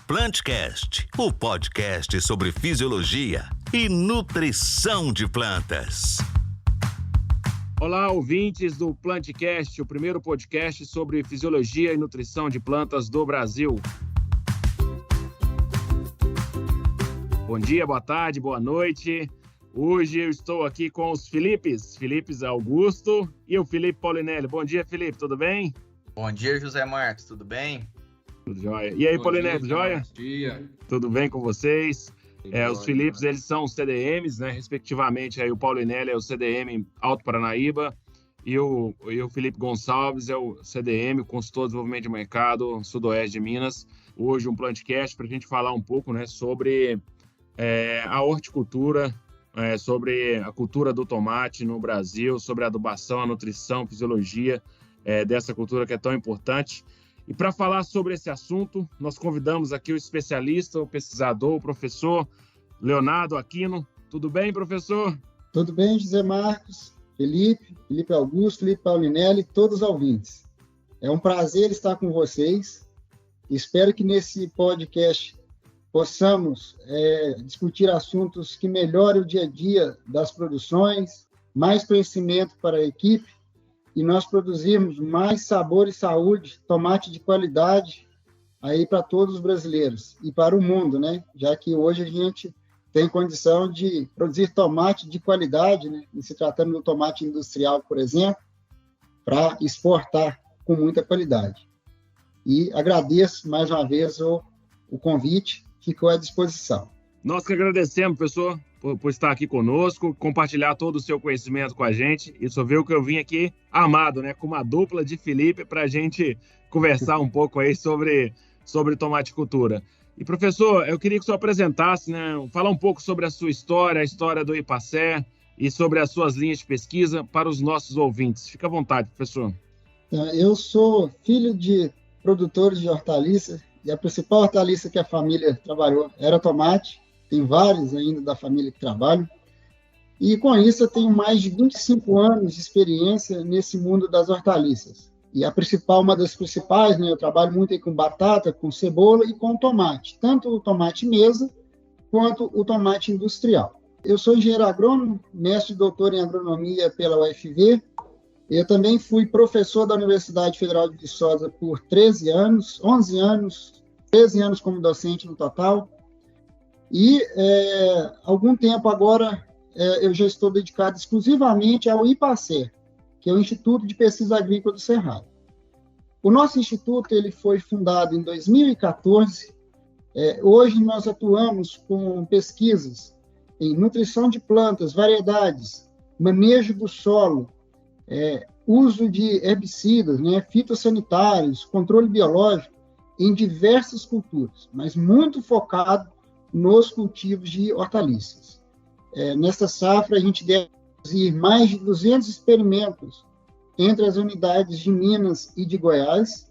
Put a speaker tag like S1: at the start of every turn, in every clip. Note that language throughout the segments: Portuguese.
S1: PlantCast, o podcast sobre fisiologia e nutrição de plantas.
S2: Olá, ouvintes do PlantCast, o primeiro podcast sobre fisiologia e nutrição de plantas do Brasil. Bom dia, boa tarde, boa noite. Hoje eu estou aqui com os Felipe Augusto e o Felipe Paulinelli. Bom dia, Felipe, tudo bem?
S3: Bom dia, José Marcos, tudo bem?
S2: Tudo jóia. E aí, Paulinelli, jóia?
S4: Bom dia.
S2: Tudo bem com vocês? Os Filipes, eles são os CDMs, né? Respectivamente, aí o Paulinelli é o CDM Alto Paranaíba e o Felipe Gonçalves é o CDM, o Consultor de Desenvolvimento de Mercado, Sudoeste de Minas. Hoje um PlantCast para a gente falar um pouco, né, sobre a horticultura, sobre a cultura do tomate no Brasil, sobre a adubação, a nutrição, a fisiologia dessa cultura que é tão importante. E para falar sobre esse assunto, nós convidamos aqui o especialista, o pesquisador, o professor Leonardo Aquino. Tudo bem, professor?
S5: Tudo bem, José Marcos, Felipe Augusto, Felipe Paulinelli, todos os ouvintes. É um prazer estar com vocês. Espero que nesse podcast possamos discutir assuntos que melhorem o dia a dia das produções, mais conhecimento para a equipe, e nós produzirmos mais sabor e saúde, tomate de qualidade aí para todos os brasileiros e para o mundo, né? Já que hoje a gente tem condição de produzir tomate de qualidade, né? E se tratando do tomate industrial, por exemplo, para exportar com muita qualidade. E agradeço mais uma vez o convite, ficou à disposição.
S2: Nós que agradecemos, professor, por estar aqui conosco, compartilhar todo o seu conhecimento com a gente. E só viu que eu vim aqui amado, né, com uma dupla de Felipe para a gente conversar um pouco aí sobre tomaticultura. E, professor, eu queria que o senhor apresentasse, né, falar um pouco sobre a sua história, a história do IPACER e sobre as suas linhas de pesquisa para os nossos ouvintes. Fica à vontade, professor.
S5: Eu sou filho de produtores de hortaliças e a principal hortaliça que a família trabalhou era tomate. Tem vários ainda da família que trabalham. E com isso eu tenho mais de 25 anos de experiência nesse mundo das hortaliças. E uma das principais, né, eu trabalho muito aí com batata, com cebola e com tomate. Tanto o tomate mesa quanto o tomate industrial. Eu sou engenheiro agrônomo, mestre e doutor em agronomia pela UFV. Eu também fui professor da Universidade Federal de Viçosa por 13 anos como docente no total. E algum tempo agora eu já estou dedicado exclusivamente ao IPACER, que é o Instituto de Pesquisa Agrícola do Cerrado. O nosso instituto ele foi fundado em 2014. Hoje nós atuamos com pesquisas em nutrição de plantas, variedades, manejo do solo, uso de herbicidas, né, fitossanitários, controle biológico em diversas culturas, mas muito focado nos cultivos de hortaliças. Nesta safra, a gente deve produzir mais de 200 experimentos entre as unidades de Minas e de Goiás,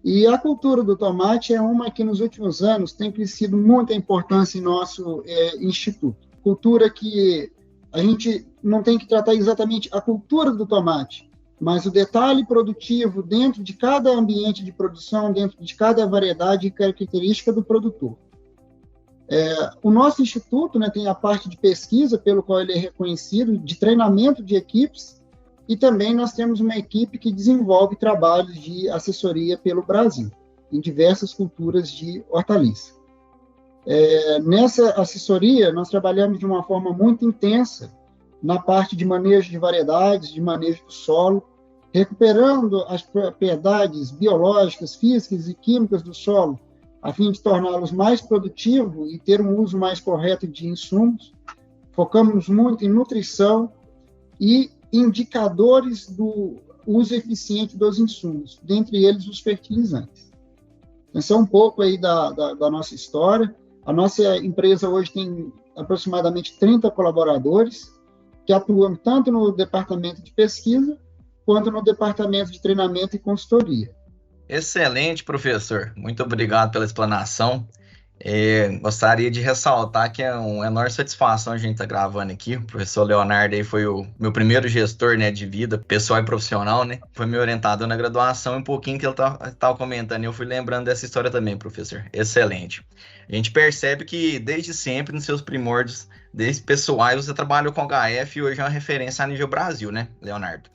S5: e a cultura do tomate é uma que nos últimos anos tem crescido muita importância em nosso instituto. Cultura que a gente não tem que tratar exatamente a cultura do tomate, mas o detalhe produtivo dentro de cada ambiente de produção, dentro de cada variedade e característica do produtor. O nosso instituto, né, tem a parte de pesquisa, pelo qual ele é reconhecido, de treinamento de equipes, e também nós temos uma equipe que desenvolve trabalhos de assessoria pelo Brasil, em diversas culturas de hortaliça. Nessa assessoria, nós trabalhamos de uma forma muito intensa na parte de manejo de variedades, de manejo do solo, recuperando as propriedades biológicas, físicas e químicas do solo, a fim de torná-los mais produtivos e ter um uso mais correto de insumos. Focamos muito em nutrição e indicadores do uso eficiente dos insumos, dentre eles os fertilizantes. Então, é um pouco aí da nossa história. A nossa empresa hoje tem aproximadamente 30 colaboradores que atuam tanto no departamento de pesquisa quanto no departamento de treinamento e consultoria.
S3: Excelente, professor. Muito obrigado pela explanação. Gostaria de ressaltar que é uma enorme satisfação a gente estar gravando aqui. O professor Leonardo aí foi o meu primeiro gestor, né, de vida, pessoal e profissional, né? Foi meu orientador na graduação, um pouquinho que ele estava comentando, e eu fui lembrando dessa história também, professor. Excelente. A gente percebe que desde sempre, nos seus primórdios, desde pessoais, você trabalhou com HF e hoje é uma referência a nível Brasil, né, Leonardo?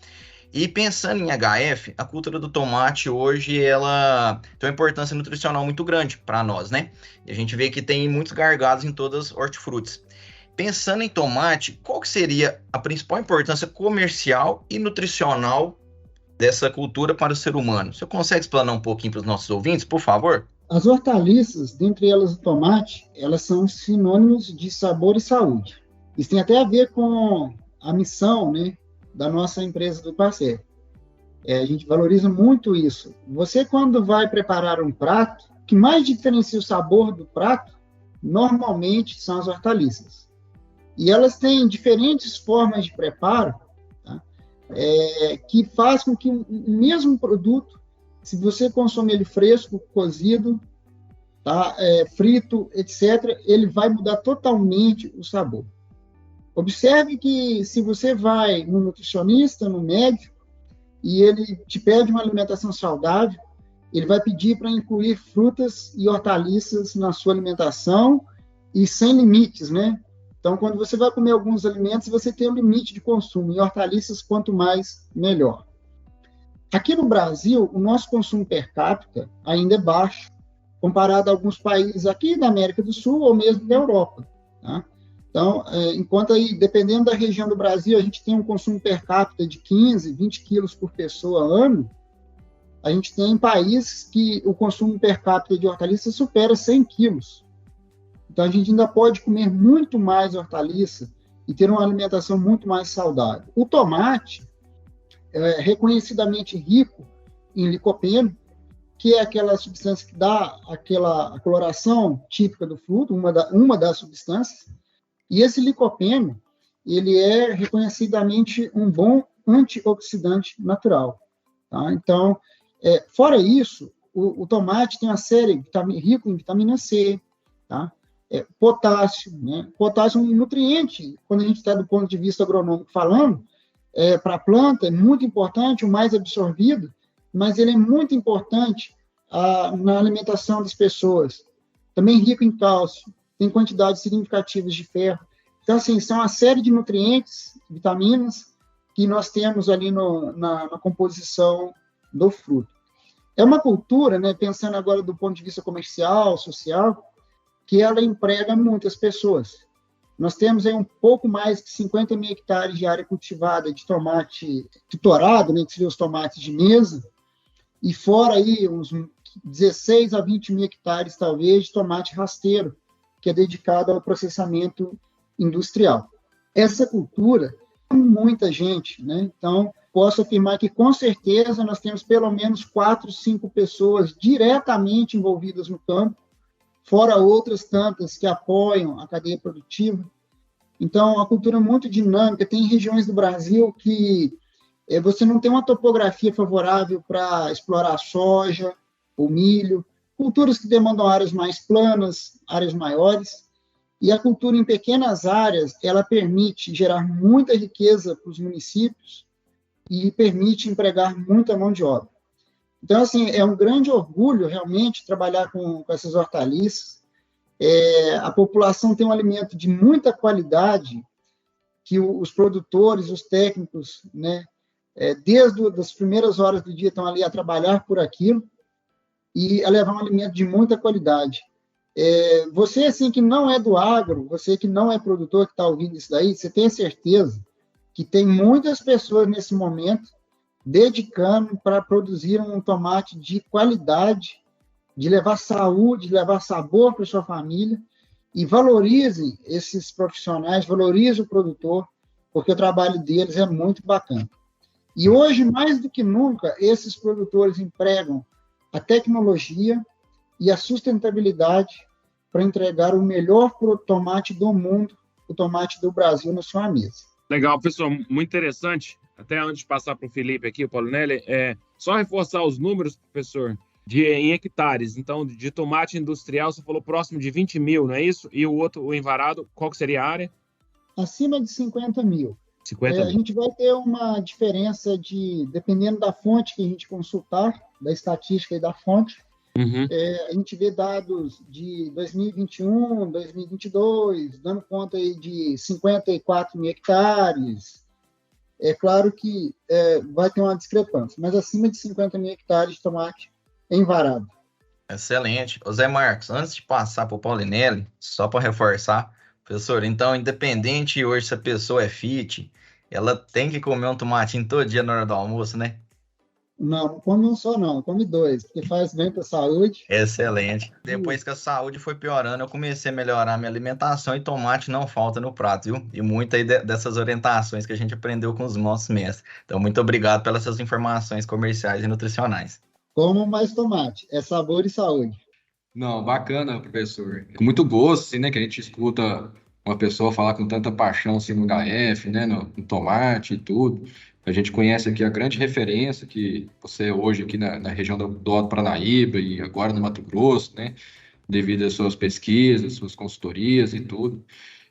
S3: E pensando em HF, a cultura do tomate hoje, ela tem uma importância nutricional muito grande para nós, né? E a gente vê que tem muitos gargalos em todas as hortifrutis. Pensando em tomate, qual que seria a principal importância comercial e nutricional dessa cultura para o ser humano? Você consegue explanar um pouquinho para os nossos ouvintes, por favor?
S5: As hortaliças, dentre elas o tomate, elas são sinônimos de sabor e saúde. Isso tem até a ver com a missão, né, da nossa empresa do Pasteur. A gente valoriza muito isso. Você, quando vai preparar um prato, o que mais diferencia o sabor do prato, normalmente são as hortaliças. E elas têm diferentes formas de preparo, tá? Que faz com que o mesmo produto, se você consome ele fresco, cozido, tá? Frito, etc., ele vai mudar totalmente o sabor. Observe que se você vai no nutricionista, no médico, e ele te pede uma alimentação saudável, ele vai pedir para incluir frutas e hortaliças na sua alimentação e sem limites, né? Então, quando você vai comer alguns alimentos, você tem um limite de consumo. E hortaliças, quanto mais, melhor. Aqui no Brasil, o nosso consumo per capita ainda é baixo, comparado a alguns países aqui da América do Sul ou mesmo da Europa, tá? Então, enquanto aí, dependendo da região do Brasil, a gente tem um consumo per capita de 15, 20 quilos por pessoa ano, a gente tem países que o consumo per capita de hortaliças supera 100 quilos. Então, a gente ainda pode comer muito mais hortaliça e ter uma alimentação muito mais saudável. O tomate é reconhecidamente rico em licopeno, que é aquela substância que dá aquela coloração típica do fruto, uma das substâncias. E esse licopeno, ele é reconhecidamente um bom antioxidante natural. Tá? Então, fora isso, o tomate tem uma série rico em vitamina C, tá? Potássio, né? Potássio é um nutriente, quando a gente está do ponto de vista agronômico falando, para a planta é muito importante, o mais absorvido, mas ele é muito importante na alimentação das pessoas. Também rico em cálcio, tem quantidades significativas de ferro. Então, assim, são uma série de nutrientes, vitaminas, que nós temos ali na composição do fruto. É uma cultura, né, pensando agora do ponto de vista comercial, social, que ela emprega muitas pessoas. Nós temos aí um pouco mais de 50 mil hectares de área cultivada de tomate tutorado, né, que seriam os tomates de mesa, e fora aí uns 16 a 20 mil hectares, talvez, de tomate rasteiro, que é dedicado ao processamento industrial. Essa cultura tem muita gente, né? Então, posso afirmar que, com certeza, nós temos pelo menos 4, 5 pessoas diretamente envolvidas no campo, fora outras tantas que apoiam a cadeia produtiva. Então, a cultura é muito dinâmica. Tem regiões do Brasil que você não tem uma topografia favorável para explorar soja ou milho, culturas que demandam áreas mais planas, áreas maiores, e a cultura em pequenas áreas, ela permite gerar muita riqueza para os municípios e permite empregar muita mão de obra. Então, assim, é um grande orgulho, realmente, trabalhar com essas hortaliças. A população tem um alimento de muita qualidade, que os produtores, os técnicos, né, desde as primeiras horas do dia estão ali a trabalhar por aquilo, e a levar um alimento de muita qualidade. Você, assim, que não é do agro, você que não é produtor, que está ouvindo isso daí, você tem certeza que tem muitas pessoas nesse momento dedicando para produzir um tomate de qualidade, de levar saúde, de levar sabor para sua família, e valorizem esses profissionais, valorizem o produtor, porque o trabalho deles é muito bacana. E hoje, mais do que nunca, esses produtores empregam a tecnologia e a sustentabilidade para entregar o melhor tomate do mundo, o tomate do Brasil, na sua mesa.
S2: Legal, professor, muito interessante. Até antes de passar para o Felipe aqui, o Paulinelli, só reforçar os números, professor, em hectares. Então, de tomate industrial, você falou próximo de 20 mil, não é isso? E o outro, o envarado, qual que seria a área?
S5: Acima de 50 mil.
S2: 50
S5: A
S2: mil.
S5: gente vai ter uma diferença dependendo da fonte que a gente consultar, da estatística e da fonte,
S2: Uhum.
S5: a gente vê dados de 2021, 2022, dando conta aí de 54 mil hectares. É claro que vai ter uma discrepância, mas acima de 50 mil hectares de tomate envarado.
S3: Excelente. Ô Zé Marcos, antes de passar para o Paulinelli, só para reforçar, professor, então, independente hoje se a pessoa é fit, ela tem que comer um tomatinho todo dia na hora do almoço, né?
S5: Não come um só não, come dois, porque faz bem para a saúde.
S3: Excelente. Depois que a saúde foi piorando, eu comecei a melhorar minha alimentação e tomate não falta no prato, viu? E muita aí dessas orientações que a gente aprendeu com os nossos mestres. Então, muito obrigado pelas suas informações comerciais e nutricionais.
S5: Como mais tomate, é sabor e saúde.
S4: Não, bacana, professor. Com muito gosto, assim, né, que a gente escuta uma pessoa falar com tanta paixão assim, no HF, né, no tomate e tudo. A gente conhece aqui a grande referência que você é hoje aqui na região do Alto Paranaíba e agora no Mato Grosso, né, devido às suas pesquisas, suas consultorias e tudo.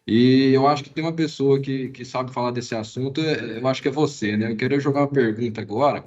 S4: E eu acho que tem uma pessoa que sabe falar desse assunto, eu acho que é você, né? Eu quero jogar uma pergunta agora,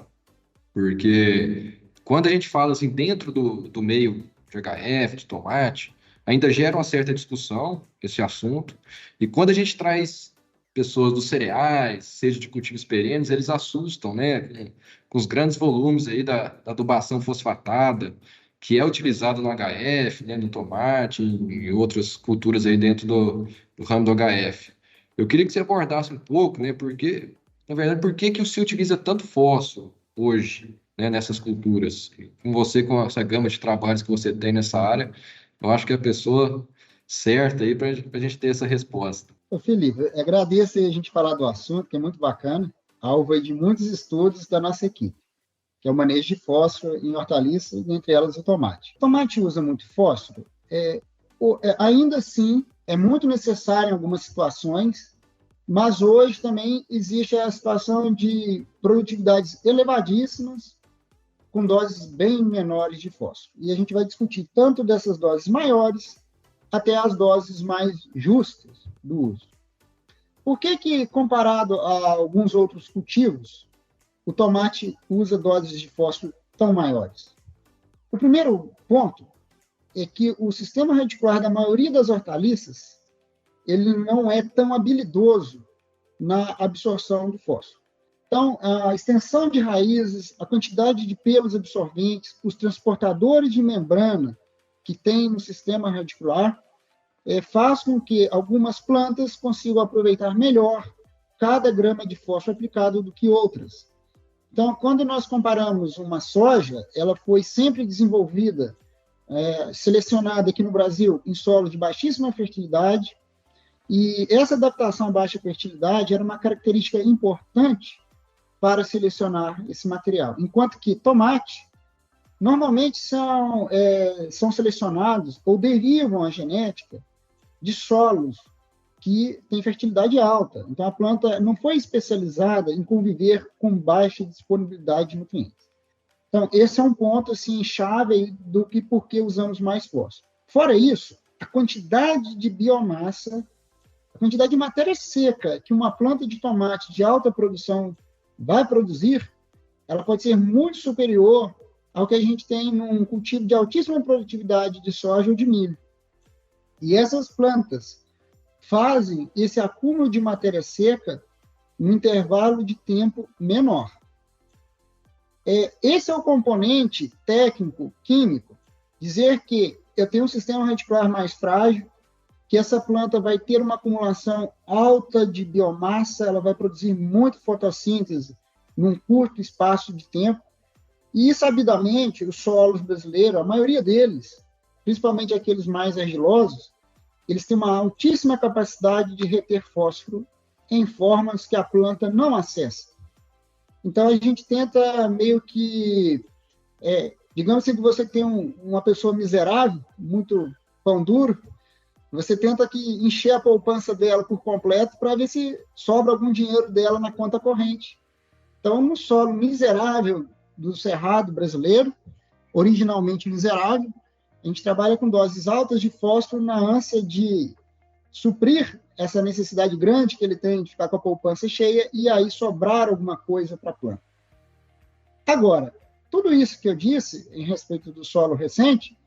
S4: porque quando a gente fala assim dentro do meio de HF, de tomate, ainda gera uma certa discussão esse assunto. E quando a gente traz pessoas dos cereais, seja de cultivos perenes, eles assustam, né? Com os grandes volumes aí da adubação fosfatada, que é utilizado no HF, né? No tomate e outras culturas aí dentro do ramo do HF. Eu queria que você abordasse um pouco, né? Porque, na verdade, por que se utiliza tanto fósforo hoje, né, nessas culturas? Com você, com essa gama de trabalhos que você tem nessa área, eu acho que é a pessoa certa aí para a gente ter essa resposta.
S5: Ô, Felipe, agradeço a gente falar do assunto, que é muito bacana, alvo de muitos estudos da nossa equipe, que é o manejo de fósforo em hortaliças, entre elas o tomate. O tomate usa muito fósforo? Ainda assim, é muito necessário em algumas situações, mas hoje também existe a situação de produtividades elevadíssimas, com doses bem menores de fósforo. E a gente vai discutir tanto dessas doses maiores até as doses mais justas do uso. Por que, comparado a alguns outros cultivos, o tomate usa doses de fósforo tão maiores? O primeiro ponto é que o sistema radicular da maioria das hortaliças ele não é tão habilidoso na absorção do fósforo. Então, a extensão de raízes, a quantidade de pelos absorventes, os transportadores de membrana que tem no sistema radicular, faz com que algumas plantas consigam aproveitar melhor cada grama de fósforo aplicado do que outras. Então, quando nós comparamos uma soja, ela foi sempre desenvolvida, selecionada aqui no Brasil em solo de baixíssima fertilidade, e essa adaptação à baixa fertilidade era uma característica importante para selecionar esse material. Enquanto que tomate, normalmente são selecionados ou derivam a genética de solos que têm fertilidade alta. Então, a planta não foi especializada em conviver com baixa disponibilidade de nutrientes. Então, esse é um ponto assim, chave do que por que usamos mais fósforo. Fora isso, a quantidade de biomassa, a quantidade de matéria seca que uma planta de tomate de alta produção vai produzir, ela pode ser muito superior ao que a gente tem num cultivo de altíssima produtividade de soja ou de milho. E essas plantas fazem esse acúmulo de matéria seca num intervalo de tempo menor. Esse é o componente técnico, químico, dizer que eu tenho um sistema radicular mais frágil, que essa planta vai ter uma acumulação alta de biomassa, ela vai produzir muito fotossíntese num curto espaço de tempo, e, sabidamente, os solos brasileiros, a maioria deles, principalmente aqueles mais argilosos, eles têm uma altíssima capacidade de reter fósforo em formas que a planta não acessa. Então, a gente tenta meio que, digamos assim, que você tem uma pessoa miserável, muito pão duro, você tenta encher a poupança dela por completo para ver se sobra algum dinheiro dela na conta corrente. Então, no solo miserável do cerrado brasileiro, originalmente miserável. A gente trabalha com doses altas de fósforo na ânsia de suprir essa necessidade grande que ele tem de ficar com a poupança cheia e aí sobrar alguma coisa para a planta. Agora, tudo isso que eu disse em respeito do solo recente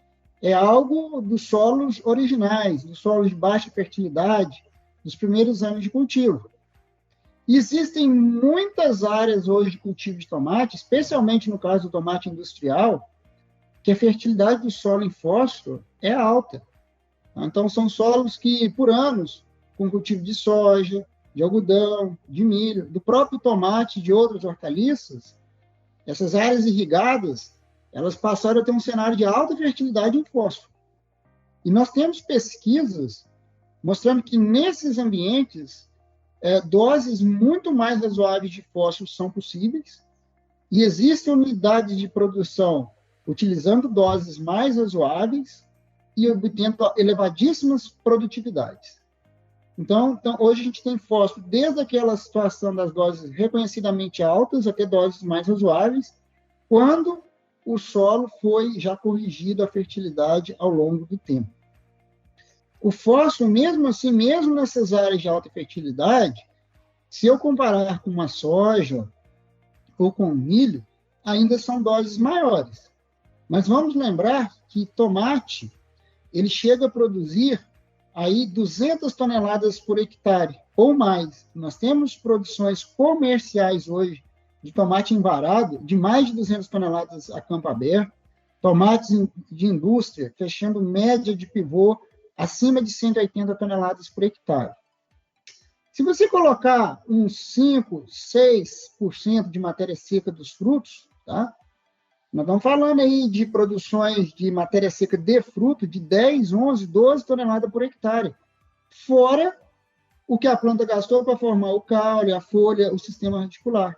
S5: é algo dos solos originais, dos solos de baixa fertilidade, dos primeiros anos de cultivo. Existem muitas áreas hoje de cultivo de tomate, especialmente no caso do tomate industrial, que a fertilidade do solo em fósforo é alta. Então, são solos que, por anos, com cultivo de soja, de algodão, de milho, do próprio tomate e de outras hortaliças, essas áreas irrigadas, elas passaram a ter um cenário de alta fertilidade em fósforo. E nós temos pesquisas mostrando que nesses ambientes, doses muito mais razoáveis de fósforo são possíveis e existem unidades de produção utilizando doses mais razoáveis e obtendo elevadíssimas produtividades. Então, hoje a gente tem fósforo desde aquela situação das doses reconhecidamente altas até doses mais razoáveis, quando o solo foi já corrigido a fertilidade ao longo do tempo. O fósforo, mesmo assim, mesmo nessas áreas de alta fertilidade, se eu comparar com uma soja ou com o milho, ainda são doses maiores. Mas vamos lembrar que tomate, ele chega a produzir aí 200 toneladas por hectare ou mais. Nós temos produções comerciais hoje de tomate envarado de mais de 200 toneladas a campo aberto, tomates de indústria fechando média de pivô acima de 180 toneladas por hectare. Se você colocar uns 5, 6% de matéria seca dos frutos, tá? Nós estamos falando aí de produções de matéria seca de fruto de 10, 11, 12 toneladas por hectare, fora o que a planta gastou para formar o caule, a folha, o sistema radicular.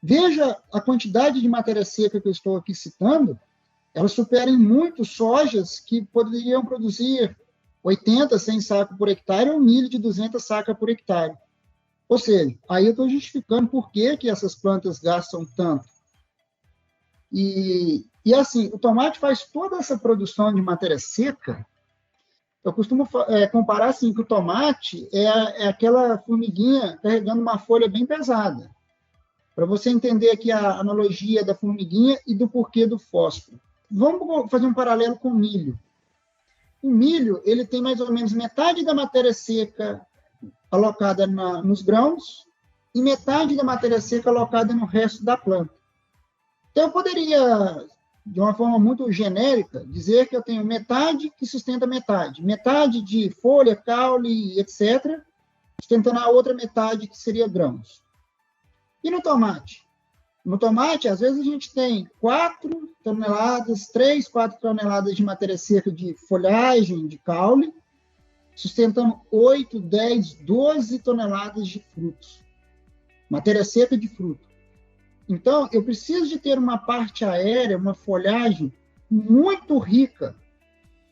S5: Veja a quantidade de matéria seca que eu estou aqui citando, elas superam muito sojas que poderiam produzir 80, 100 sacas por hectare ou milho de 200 sacas por hectare. Ou seja, aí eu estou justificando por que essas plantas gastam tanto. E assim, o tomate faz toda essa produção de matéria seca. Eu costumo comparar assim, que o tomate é aquela formiguinha carregando uma folha bem pesada. Para você entender aqui a analogia da formiguinha e do porquê do fósforo. Vamos fazer um paralelo com o milho. O milho, ele tem mais ou menos metade da matéria seca alocada nos grãos e metade da matéria seca alocada no resto da planta. Então, eu poderia, de uma forma muito genérica, dizer que eu tenho metade que sustenta metade. Metade de folha, caule, etc., sustentando a outra metade, que seria grãos. E no tomate? No tomate, às vezes, a gente tem 4 toneladas, 3, 4 toneladas de matéria seca de folhagem, de caule, sustentando 8, 10, 12 toneladas de frutos. Matéria seca de fruto. Então, eu preciso de ter uma parte aérea, uma folhagem muito rica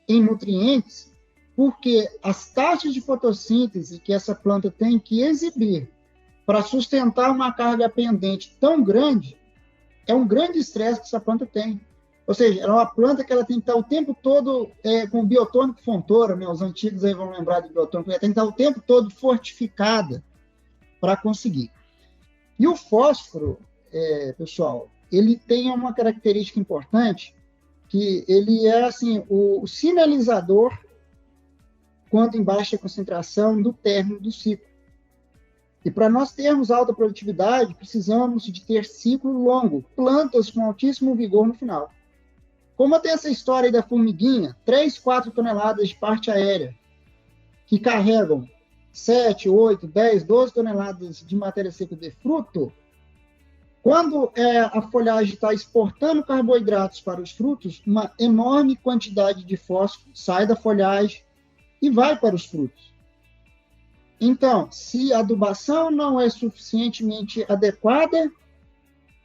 S5: em nutrientes, porque as taxas de fotossíntese que essa planta tem que exibir para sustentar uma carga pendente tão grande, é um grande estresse que essa planta tem. Ou seja, ela é uma planta que ela tem que estar o tempo todo com biotônico fontora, né? Os antigos aí vão lembrar de biotônico, ela tem que estar o tempo todo fortificada para conseguir. E o fósforo, pessoal, ele tem uma característica importante, que ele é assim, o sinalizador, quando em baixa concentração, do término do ciclo. E para nós termos alta produtividade, precisamos de ter ciclo longo, plantas com altíssimo vigor no final. Como tem essa história aí da formiguinha, 3, 4 toneladas de parte aérea, que carregam 7, 8, 10, 12 toneladas de matéria seca de fruto, quando a folhagem está exportando carboidratos para os frutos, uma enorme quantidade de fósforo sai da folhagem e vai para os frutos. Então, se a adubação não é suficientemente adequada,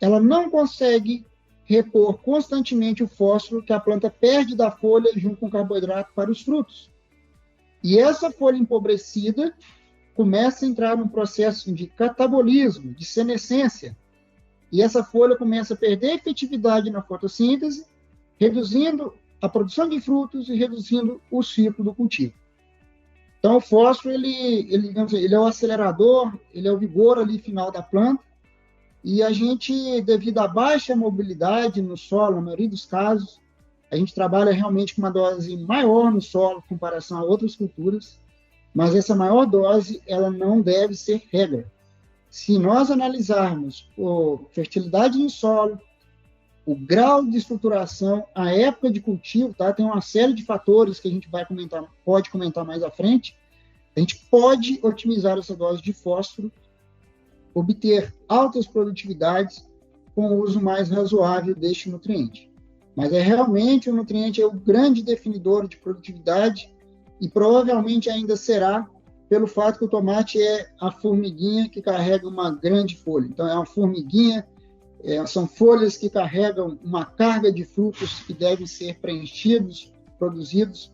S5: ela não consegue repor constantemente o fósforo que a planta perde da folha junto com o carboidrato para os frutos. E essa folha empobrecida começa a entrar num processo de catabolismo, de senescência, e essa folha começa a perder efetividade na fotossíntese reduzindo a produção de frutos e reduzindo o ciclo do cultivo. Então, o fósforo, digamos, ele é o acelerador, ele é o vigor ali final da planta, e a gente, devido à baixa mobilidade no solo, na maioria dos casos, a gente trabalha realmente com uma dose maior no solo em comparação a outras culturas, mas essa maior dose, ela não deve ser regra. Se nós analisarmos a fertilidade do solo, o grau de estruturação, a época de cultivo, tá? Tem uma série de fatores que a gente pode comentar mais à frente, a gente pode otimizar essa dose de fósforo, obter altas produtividades com o uso mais razoável deste nutriente. Mas realmente o nutriente é o grande definidor de produtividade e provavelmente ainda será pelo fato que o tomate é a formiguinha que carrega uma grande folha. Então, é uma formiguinha, são folhas que carregam uma carga de frutos que devem ser preenchidos, produzidos,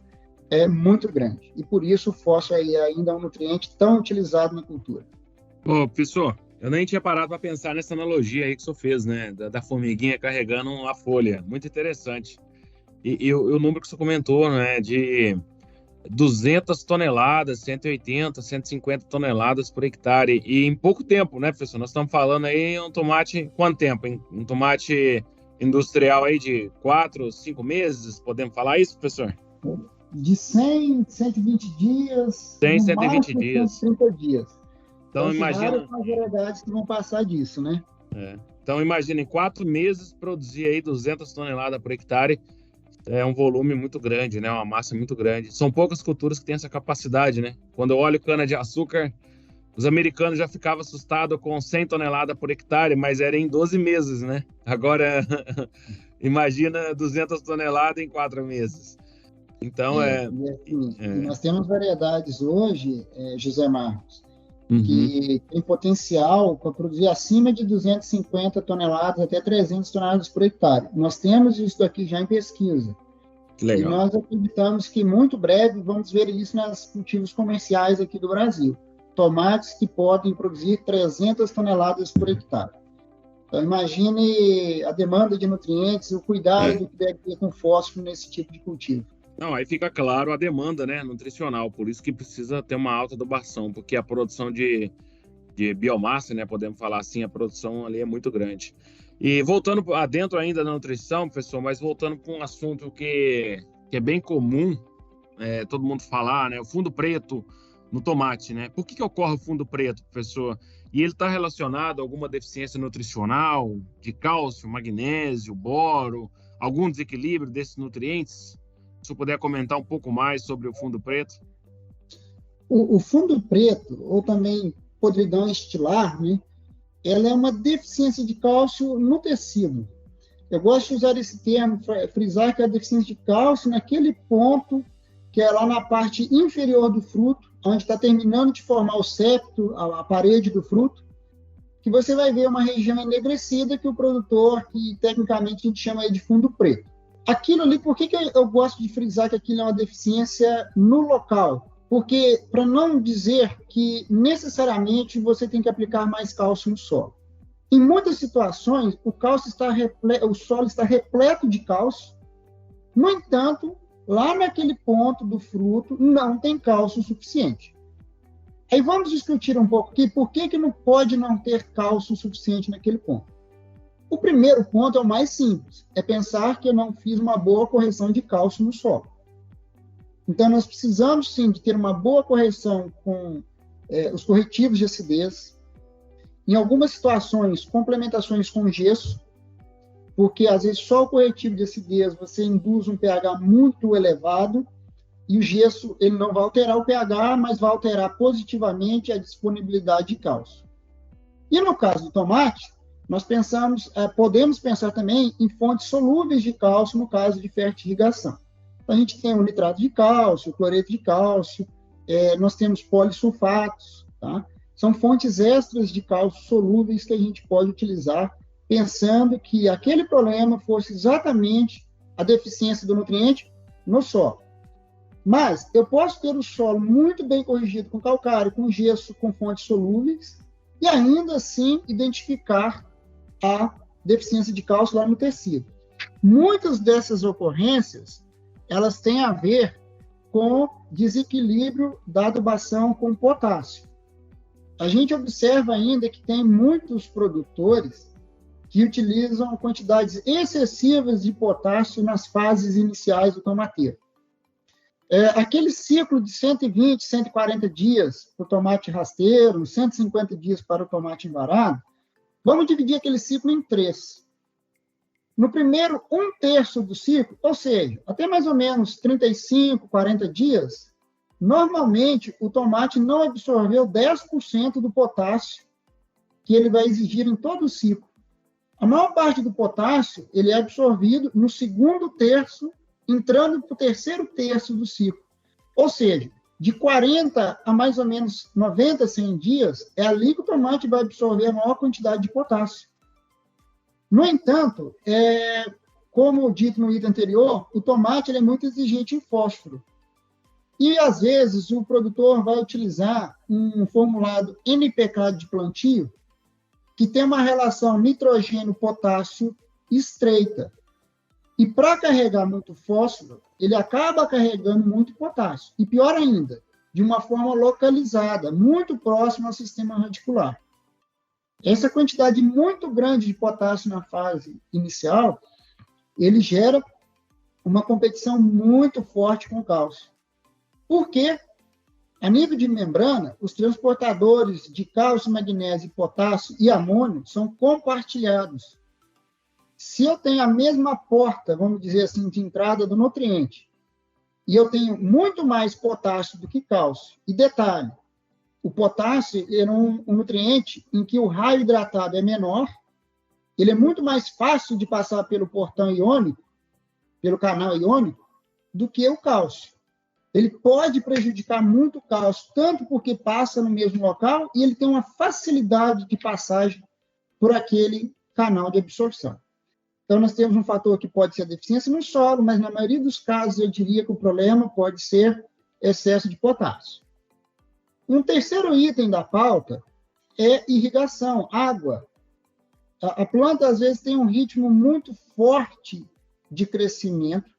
S5: muito grande. E por isso o fósforo ainda é um nutriente tão utilizado na cultura.
S2: Ô, professor, eu nem tinha parado para pensar nessa analogia aí que o senhor fez, né? Da formiguinha carregando a folha. Muito interessante. E o número que o senhor comentou, né? De 200 toneladas, 180, 150 toneladas por hectare. E em pouco tempo, né, professor? Nós estamos falando aí um tomate, quanto tempo? Um tomate industrial aí de 4, 5 meses? Podemos falar isso, professor?
S5: De 100, 120 dias.
S2: 100, 120 dias.
S5: 130 dias.
S2: Então, imagina.
S5: As variedades que vão passar disso, né?
S2: Então, imagina, em 4 meses, produzir aí 200 toneladas por hectare. É um volume muito grande, né? Uma massa muito grande. São poucas culturas que têm essa capacidade, né? Quando eu olho cana-de-açúcar, os americanos já ficavam assustados com 100 toneladas por hectare, mas era em 12 meses, né? Agora, imagina 200 toneladas em 4 meses. Então,
S5: Nós temos variedades hoje, José Marcos, que tem potencial para produzir acima de 250 toneladas até 300 toneladas por hectare. Nós temos isso aqui já em pesquisa.
S2: Legal.
S5: E nós acreditamos que muito breve vamos ver isso nos cultivos comerciais aqui do Brasil. Tomates que podem produzir 300 toneladas por hectare. Então, imagine a demanda de nutrientes, o cuidado que deve ter com fósforo nesse tipo de cultivo.
S2: Não, aí fica claro a demanda, né, nutricional, por isso que precisa ter uma alta adubação, porque a produção de biomassa, né, podemos falar assim, a produção ali é muito grande. E voltando adentro ainda da nutrição, professor, mas voltando para um assunto que é bem comum, todo mundo falar, né, o fundo preto no tomate, né? Por que ocorre o fundo preto, professor? E ele está relacionado a alguma deficiência nutricional, de cálcio, magnésio, boro, algum desequilíbrio desses nutrientes? Se eu puder comentar um pouco mais sobre o fundo preto.
S5: O fundo preto, ou também podridão estilar, né, ela é uma deficiência de cálcio no tecido. Eu gosto de usar esse termo, frisar que é a deficiência de cálcio naquele ponto que é lá na parte inferior do fruto, onde está terminando de formar o septo, a parede do fruto, que você vai ver uma região enegrecida que o produtor, que tecnicamente a gente chama de fundo preto. Aquilo ali, por que eu gosto de frisar que aquilo é uma deficiência no local? Porque, para não dizer que necessariamente você tem que aplicar mais cálcio no solo. Em muitas situações, o solo está repleto de cálcio, no entanto, lá naquele ponto do fruto não tem cálcio suficiente. Aí vamos discutir um pouco aqui por que não pode não ter cálcio suficiente naquele ponto. O primeiro ponto é o mais simples, é pensar que eu não fiz uma boa correção de cálcio no solo. Então, nós precisamos, sim, de ter uma boa correção com os corretivos de acidez. Em algumas situações, complementações com gesso, porque, às vezes, só o corretivo de acidez você induz um pH muito elevado e o gesso ele não vai alterar o pH, mas vai alterar positivamente a disponibilidade de cálcio. E, no caso do tomate, nós podemos pensar também em fontes solúveis de cálcio no caso de fertirrigação. Então, a gente tem o nitrato de cálcio, o cloreto de cálcio, nós temos polissulfatos, tá? São fontes extras de cálcio solúveis que a gente pode utilizar pensando que aquele problema fosse exatamente a deficiência do nutriente no solo. Mas eu posso ter o solo muito bem corrigido com calcário, com gesso, com fontes solúveis e ainda assim identificar a deficiência de cálcio lá no tecido. Muitas dessas ocorrências, elas têm a ver com desequilíbrio da adubação com potássio. A gente observa ainda que tem muitos produtores que utilizam quantidades excessivas de potássio nas fases iniciais do tomateiro. Aquele ciclo de 120, 140 dias para o tomate rasteiro, 150 dias para o tomate envarado, vamos dividir aquele ciclo em 3. No primeiro 1/3 do ciclo, ou seja, até mais ou menos 35, 40 dias, normalmente o tomate não absorveu 10% do potássio que ele vai exigir em todo o ciclo. A maior parte do potássio ele é absorvido no segundo terço, entrando para o terceiro terço do ciclo. Ou seja, de 40 a mais ou menos 90, 100 dias, é ali que o tomate vai absorver a maior quantidade de potássio. No entanto, como dito no item anterior, o tomate ele é muito exigente em fósforo. E, às vezes, o produtor vai utilizar um formulado NPK de plantio que tem uma relação nitrogênio-potássio estreita. E, para carregar muito fósforo, ele acaba carregando muito potássio. E, pior ainda, de uma forma localizada, muito próxima ao sistema radicular. Essa quantidade muito grande de potássio na fase inicial, ele gera uma competição muito forte com o cálcio. Por quê? A nível de membrana, os transportadores de cálcio, magnésio, potássio e amônio são compartilhados. Se eu tenho a mesma porta, vamos dizer assim, de entrada do nutriente, e eu tenho muito mais potássio do que cálcio, e detalhe, o potássio é um nutriente em que o raio hidratado é menor, ele é muito mais fácil de passar pelo portão iônico, pelo canal iônico, do que o cálcio. Ele pode prejudicar muito o cálcio, tanto porque passa no mesmo local e ele tem uma facilidade de passagem por aquele canal de absorção. Então, nós temos um fator que pode ser a deficiência no solo, mas na maioria dos casos eu diria que o problema pode ser excesso de potássio. Um terceiro item da pauta é irrigação, água. A planta, às vezes, tem um ritmo muito forte de crescimento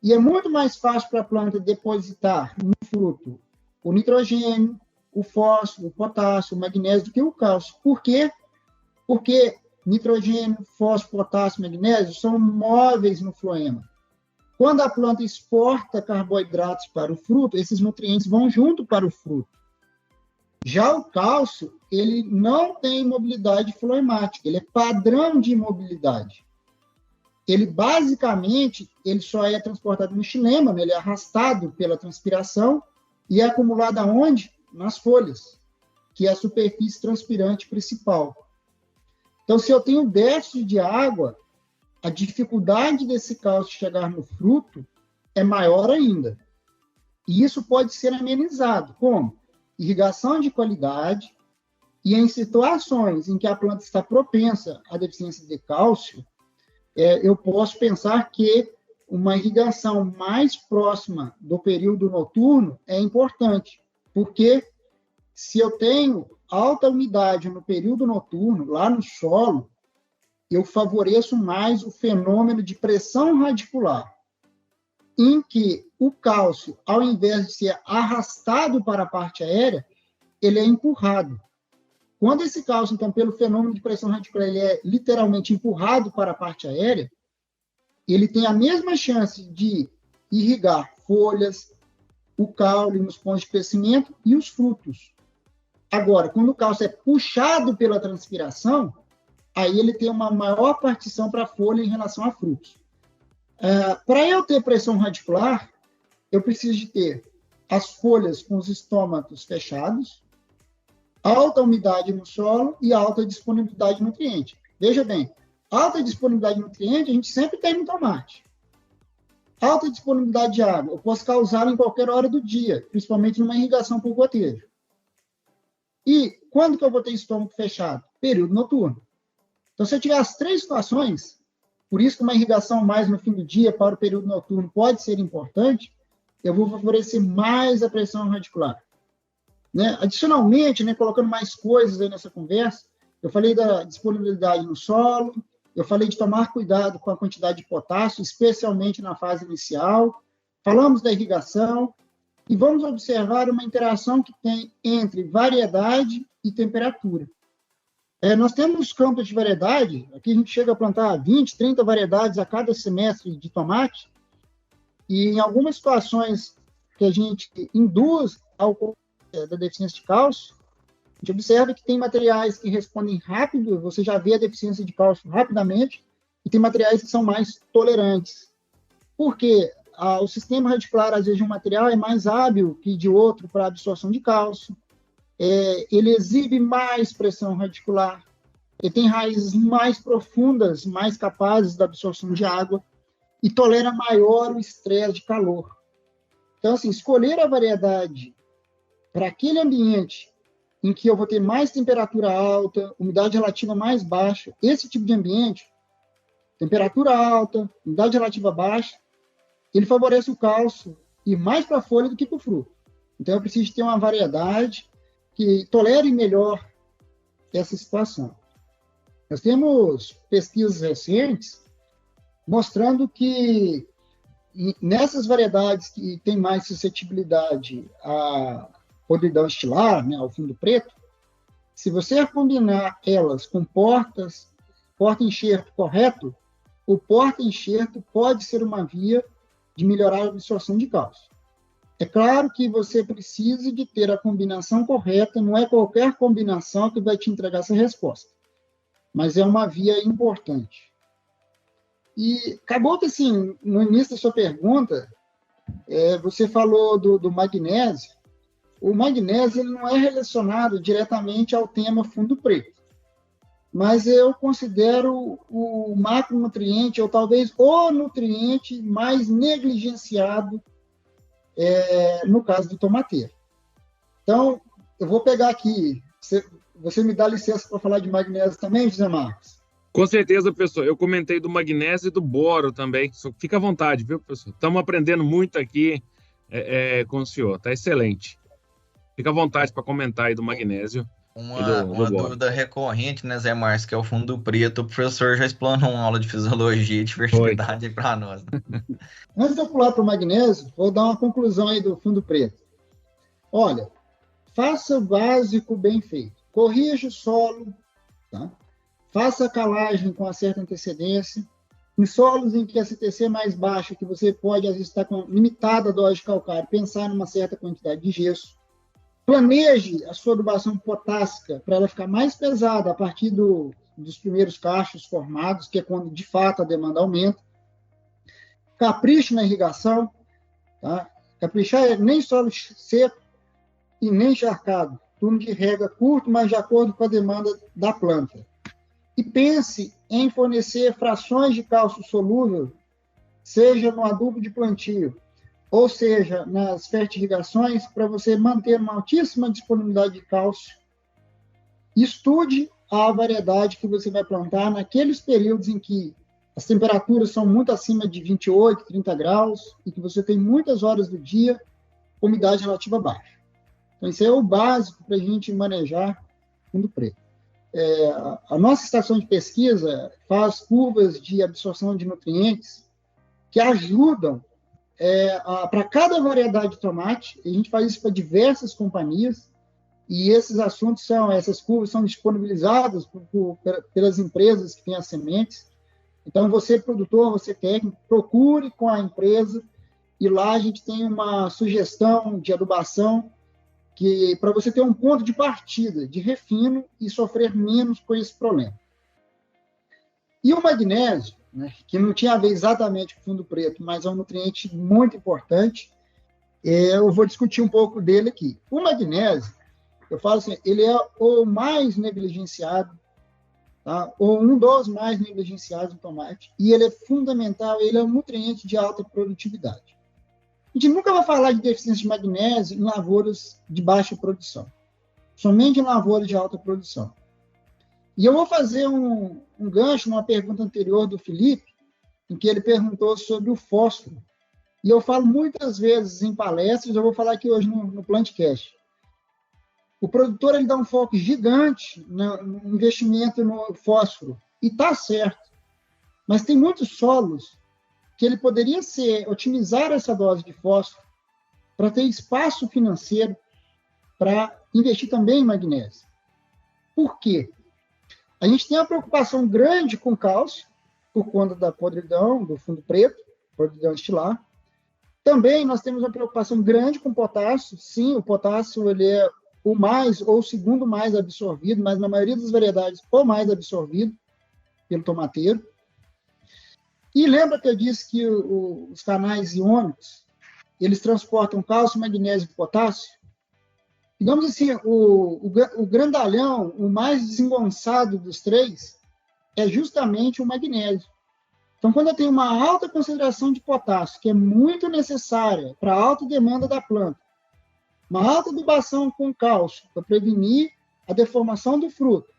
S5: e é muito mais fácil para a planta depositar no fruto o nitrogênio, o fósforo, o potássio, o magnésio do que o cálcio. Por quê? Porque nitrogênio, fósforo, potássio, magnésio são móveis no floema. Quando a planta exporta carboidratos para o fruto, esses nutrientes vão junto para o fruto. Já o cálcio, ele não tem mobilidade floemática, ele é padrão de mobilidade. Ele, basicamente, ele só é transportado no xilema, né? Ele é arrastado pela transpiração e é acumulado aonde? Nas folhas, que é a superfície transpirante principal. Então, se eu tenho déficit de água, a dificuldade desse cálcio chegar no fruto é maior ainda. E isso pode ser amenizado. Como? Irrigação de qualidade, e em situações em que a planta está propensa à deficiência de cálcio, eu posso pensar que uma irrigação mais próxima do período noturno é importante, porque se eu tenho alta umidade no período noturno, lá no solo, eu favoreço mais o fenômeno de pressão radicular, em que o cálcio, ao invés de ser arrastado para a parte aérea, ele é empurrado. Quando esse cálcio, então, pelo fenômeno de pressão radicular, ele é literalmente empurrado para a parte aérea, ele tem a mesma chance de irrigar folhas, o caule nos pontos de crescimento e os frutos. Agora, quando o cálcio é puxado pela transpiração, aí ele tem uma maior partição para a folha em relação a frutos. Para eu ter pressão radicular, eu preciso de ter as folhas com os estômatos fechados, alta umidade no solo e alta disponibilidade de nutriente. Veja bem, alta disponibilidade de nutriente a gente sempre tem no tomate. Alta disponibilidade de água, eu posso causá-la em qualquer hora do dia, principalmente numa irrigação por gotejo. E quando que eu vou ter estômago fechado? Período noturno. Então, se eu tiver as três situações, por isso que uma irrigação mais no fim do dia para o período noturno pode ser importante, eu vou favorecer mais a pressão radicular. Né? Adicionalmente, colocando mais coisas aí nessa conversa, eu falei da disponibilidade no solo, eu falei de tomar cuidado com a quantidade de potássio, especialmente na fase inicial. Falamos da irrigação e vamos observar uma interação que tem entre variedade e temperatura. Nós temos campos de variedade, aqui a gente chega a plantar 20, 30 variedades a cada semestre de tomate, e em algumas situações que a gente induz ao da deficiência de cálcio, a gente observa que tem materiais que respondem rápido, você já vê a deficiência de cálcio rapidamente, e tem materiais que são mais tolerantes. Por quê? O sistema radicular, às vezes, de um material é mais hábil que de outro para absorção de cálcio, ele exibe mais pressão radicular, ele tem raízes mais profundas, mais capazes da absorção de água e tolera maior o estresse de calor. Então, assim, escolher a variedade para aquele ambiente em que eu vou ter mais temperatura alta, umidade relativa mais baixa, esse tipo de ambiente, temperatura alta, umidade relativa baixa, ele favorece o cálcio e mais para a folha do que para o fruto. Então, eu preciso ter uma variedade que tolere melhor essa situação. Nós temos pesquisas recentes mostrando que nessas variedades que têm mais suscetibilidade à podridão estilar, né, ao fundo preto, se você combinar elas com porta-enxerto correto, o porta-enxerto pode ser uma via de melhorar a absorção de cálcio. É claro que você precisa de ter a combinação correta, não é qualquer combinação que vai te entregar essa resposta, mas é uma via importante. E acabou que, assim, no início da sua pergunta, você falou do magnésio. O magnésio ele não é relacionado diretamente ao tema fundo preto, mas eu considero o macronutriente, ou talvez o nutriente mais negligenciado no caso do tomateiro. Então, eu vou pegar aqui, você me dá licença para falar de magnésio também, José Marcos?
S2: Com certeza, professor. Eu comentei do magnésio e do boro também. Fica à vontade, viu, professor? Estamos aprendendo muito aqui com o senhor. Está excelente. Fica à vontade para comentar aí do magnésio.
S3: Uma dúvida recorrente, né, Zé Márcio, que é o fundo preto. O professor já explanou uma aula de fisiologia e de fertilidade para nós. Né?
S5: Antes de eu pular para o magnésio, vou dar uma conclusão aí do fundo preto. Olha, faça o básico bem feito. Corrija o solo, tá? Faça a calagem com uma certa antecedência. Em solos em que a CTC é mais baixa, que você pode, às vezes, estar com limitada dose de calcário, pensar numa certa quantidade de gesso. Planeje a sua adubação potássica para ela ficar mais pesada a partir dos primeiros cachos formados, que é quando, de fato, a demanda aumenta. Capriche na irrigação. Tá? Caprichar nem solo seco e nem encharcado. Turno de rega curto, mas de acordo com a demanda da planta. E pense em fornecer frações de cálcio solúvel, seja no adubo de plantio, ou seja, nas fertirrigações, para você manter uma altíssima disponibilidade de cálcio. Estude a variedade que você vai plantar naqueles períodos em que as temperaturas são muito acima de 28, 30 graus, e que você tem muitas horas do dia, umidade relativa baixa. Então, isso é o básico para a gente manejar fundo preto. A nossa estação de pesquisa faz curvas de absorção de nutrientes que ajudam para cada variedade de tomate. A gente faz isso para diversas companhias e essas curvas são disponibilizadas pelas empresas que têm as sementes. Então, você produtor, você técnico, procure com a empresa e lá a gente tem uma sugestão de adubação que para você ter um ponto de partida, de refino e sofrer menos com esse problema. E o magnésio, né, que não tinha a ver exatamente com o fundo preto, mas é um nutriente muito importante, eu vou discutir um pouco dele aqui. O magnésio, eu falo assim, ele é o mais negligenciado, tá? Ou um dos mais negligenciados no tomate, e ele é fundamental, ele é um nutriente de alta produtividade. A gente nunca vai falar de deficiência de magnésio em lavouras de baixa produção, somente em lavouras de alta produção. E eu vou fazer um gancho numa pergunta anterior do Felipe, em que ele perguntou sobre o fósforo. E eu falo muitas vezes em palestras, eu vou falar aqui hoje no Plantcast. O produtor ele dá um foco gigante no investimento no fósforo, e está certo. Mas tem muitos solos que ele poderia otimizar essa dose de fósforo para ter espaço financeiro para investir também em magnésio. Por quê? A gente tem uma preocupação grande com cálcio, por conta da podridão, do fundo preto, podridão estilar. Também nós temos uma preocupação grande com potássio. Sim, o potássio ele é o mais ou o segundo mais absorvido, mas na maioria das variedades o mais absorvido pelo tomateiro. E lembra que eu disse que os canais iônicos, eles transportam cálcio, magnésio e potássio? Digamos assim, o grandalhão, o mais desengonçado dos três, é justamente o magnésio. Então, quando eu tenho uma alta concentração de potássio, que é muito necessária para a alta demanda da planta, uma alta adubação com cálcio para prevenir a deformação do fruto,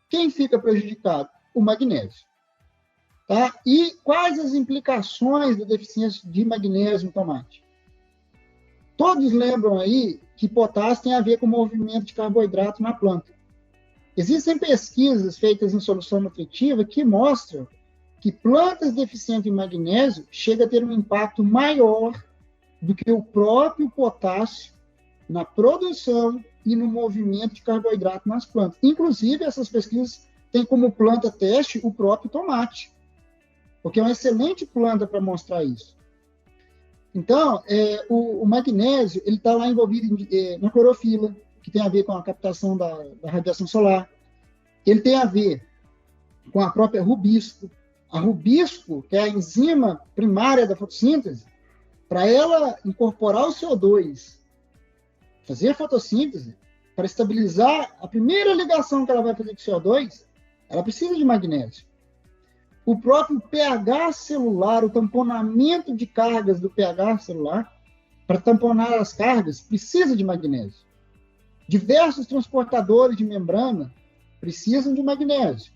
S5: quem fica prejudicado? O magnésio. Tá? E quais as implicações da deficiência de magnésio no tomate? Todos lembram aí que potássio tem a ver com o movimento de carboidrato na planta. Existem pesquisas feitas em solução nutritiva que mostram que plantas deficientes em magnésio chegam a ter um impacto maior do que o próprio potássio na produção e no movimento de carboidrato nas plantas. Inclusive, essas pesquisas têm como planta teste o próprio tomate, porque é uma excelente planta para mostrar isso. Então, o magnésio ele está lá envolvido na clorofila, que tem a ver com a captação da radiação solar. Ele tem a ver com a própria rubisco. A rubisco, que é a enzima primária da fotossíntese, para ela incorporar o CO2, fazer a fotossíntese, para estabilizar a primeira ligação que ela vai fazer com o CO2, ela precisa de magnésio. O próprio pH celular, o tamponamento de cargas do pH celular, para tamponar as cargas, precisa de magnésio. Diversos transportadores de membrana precisam de magnésio.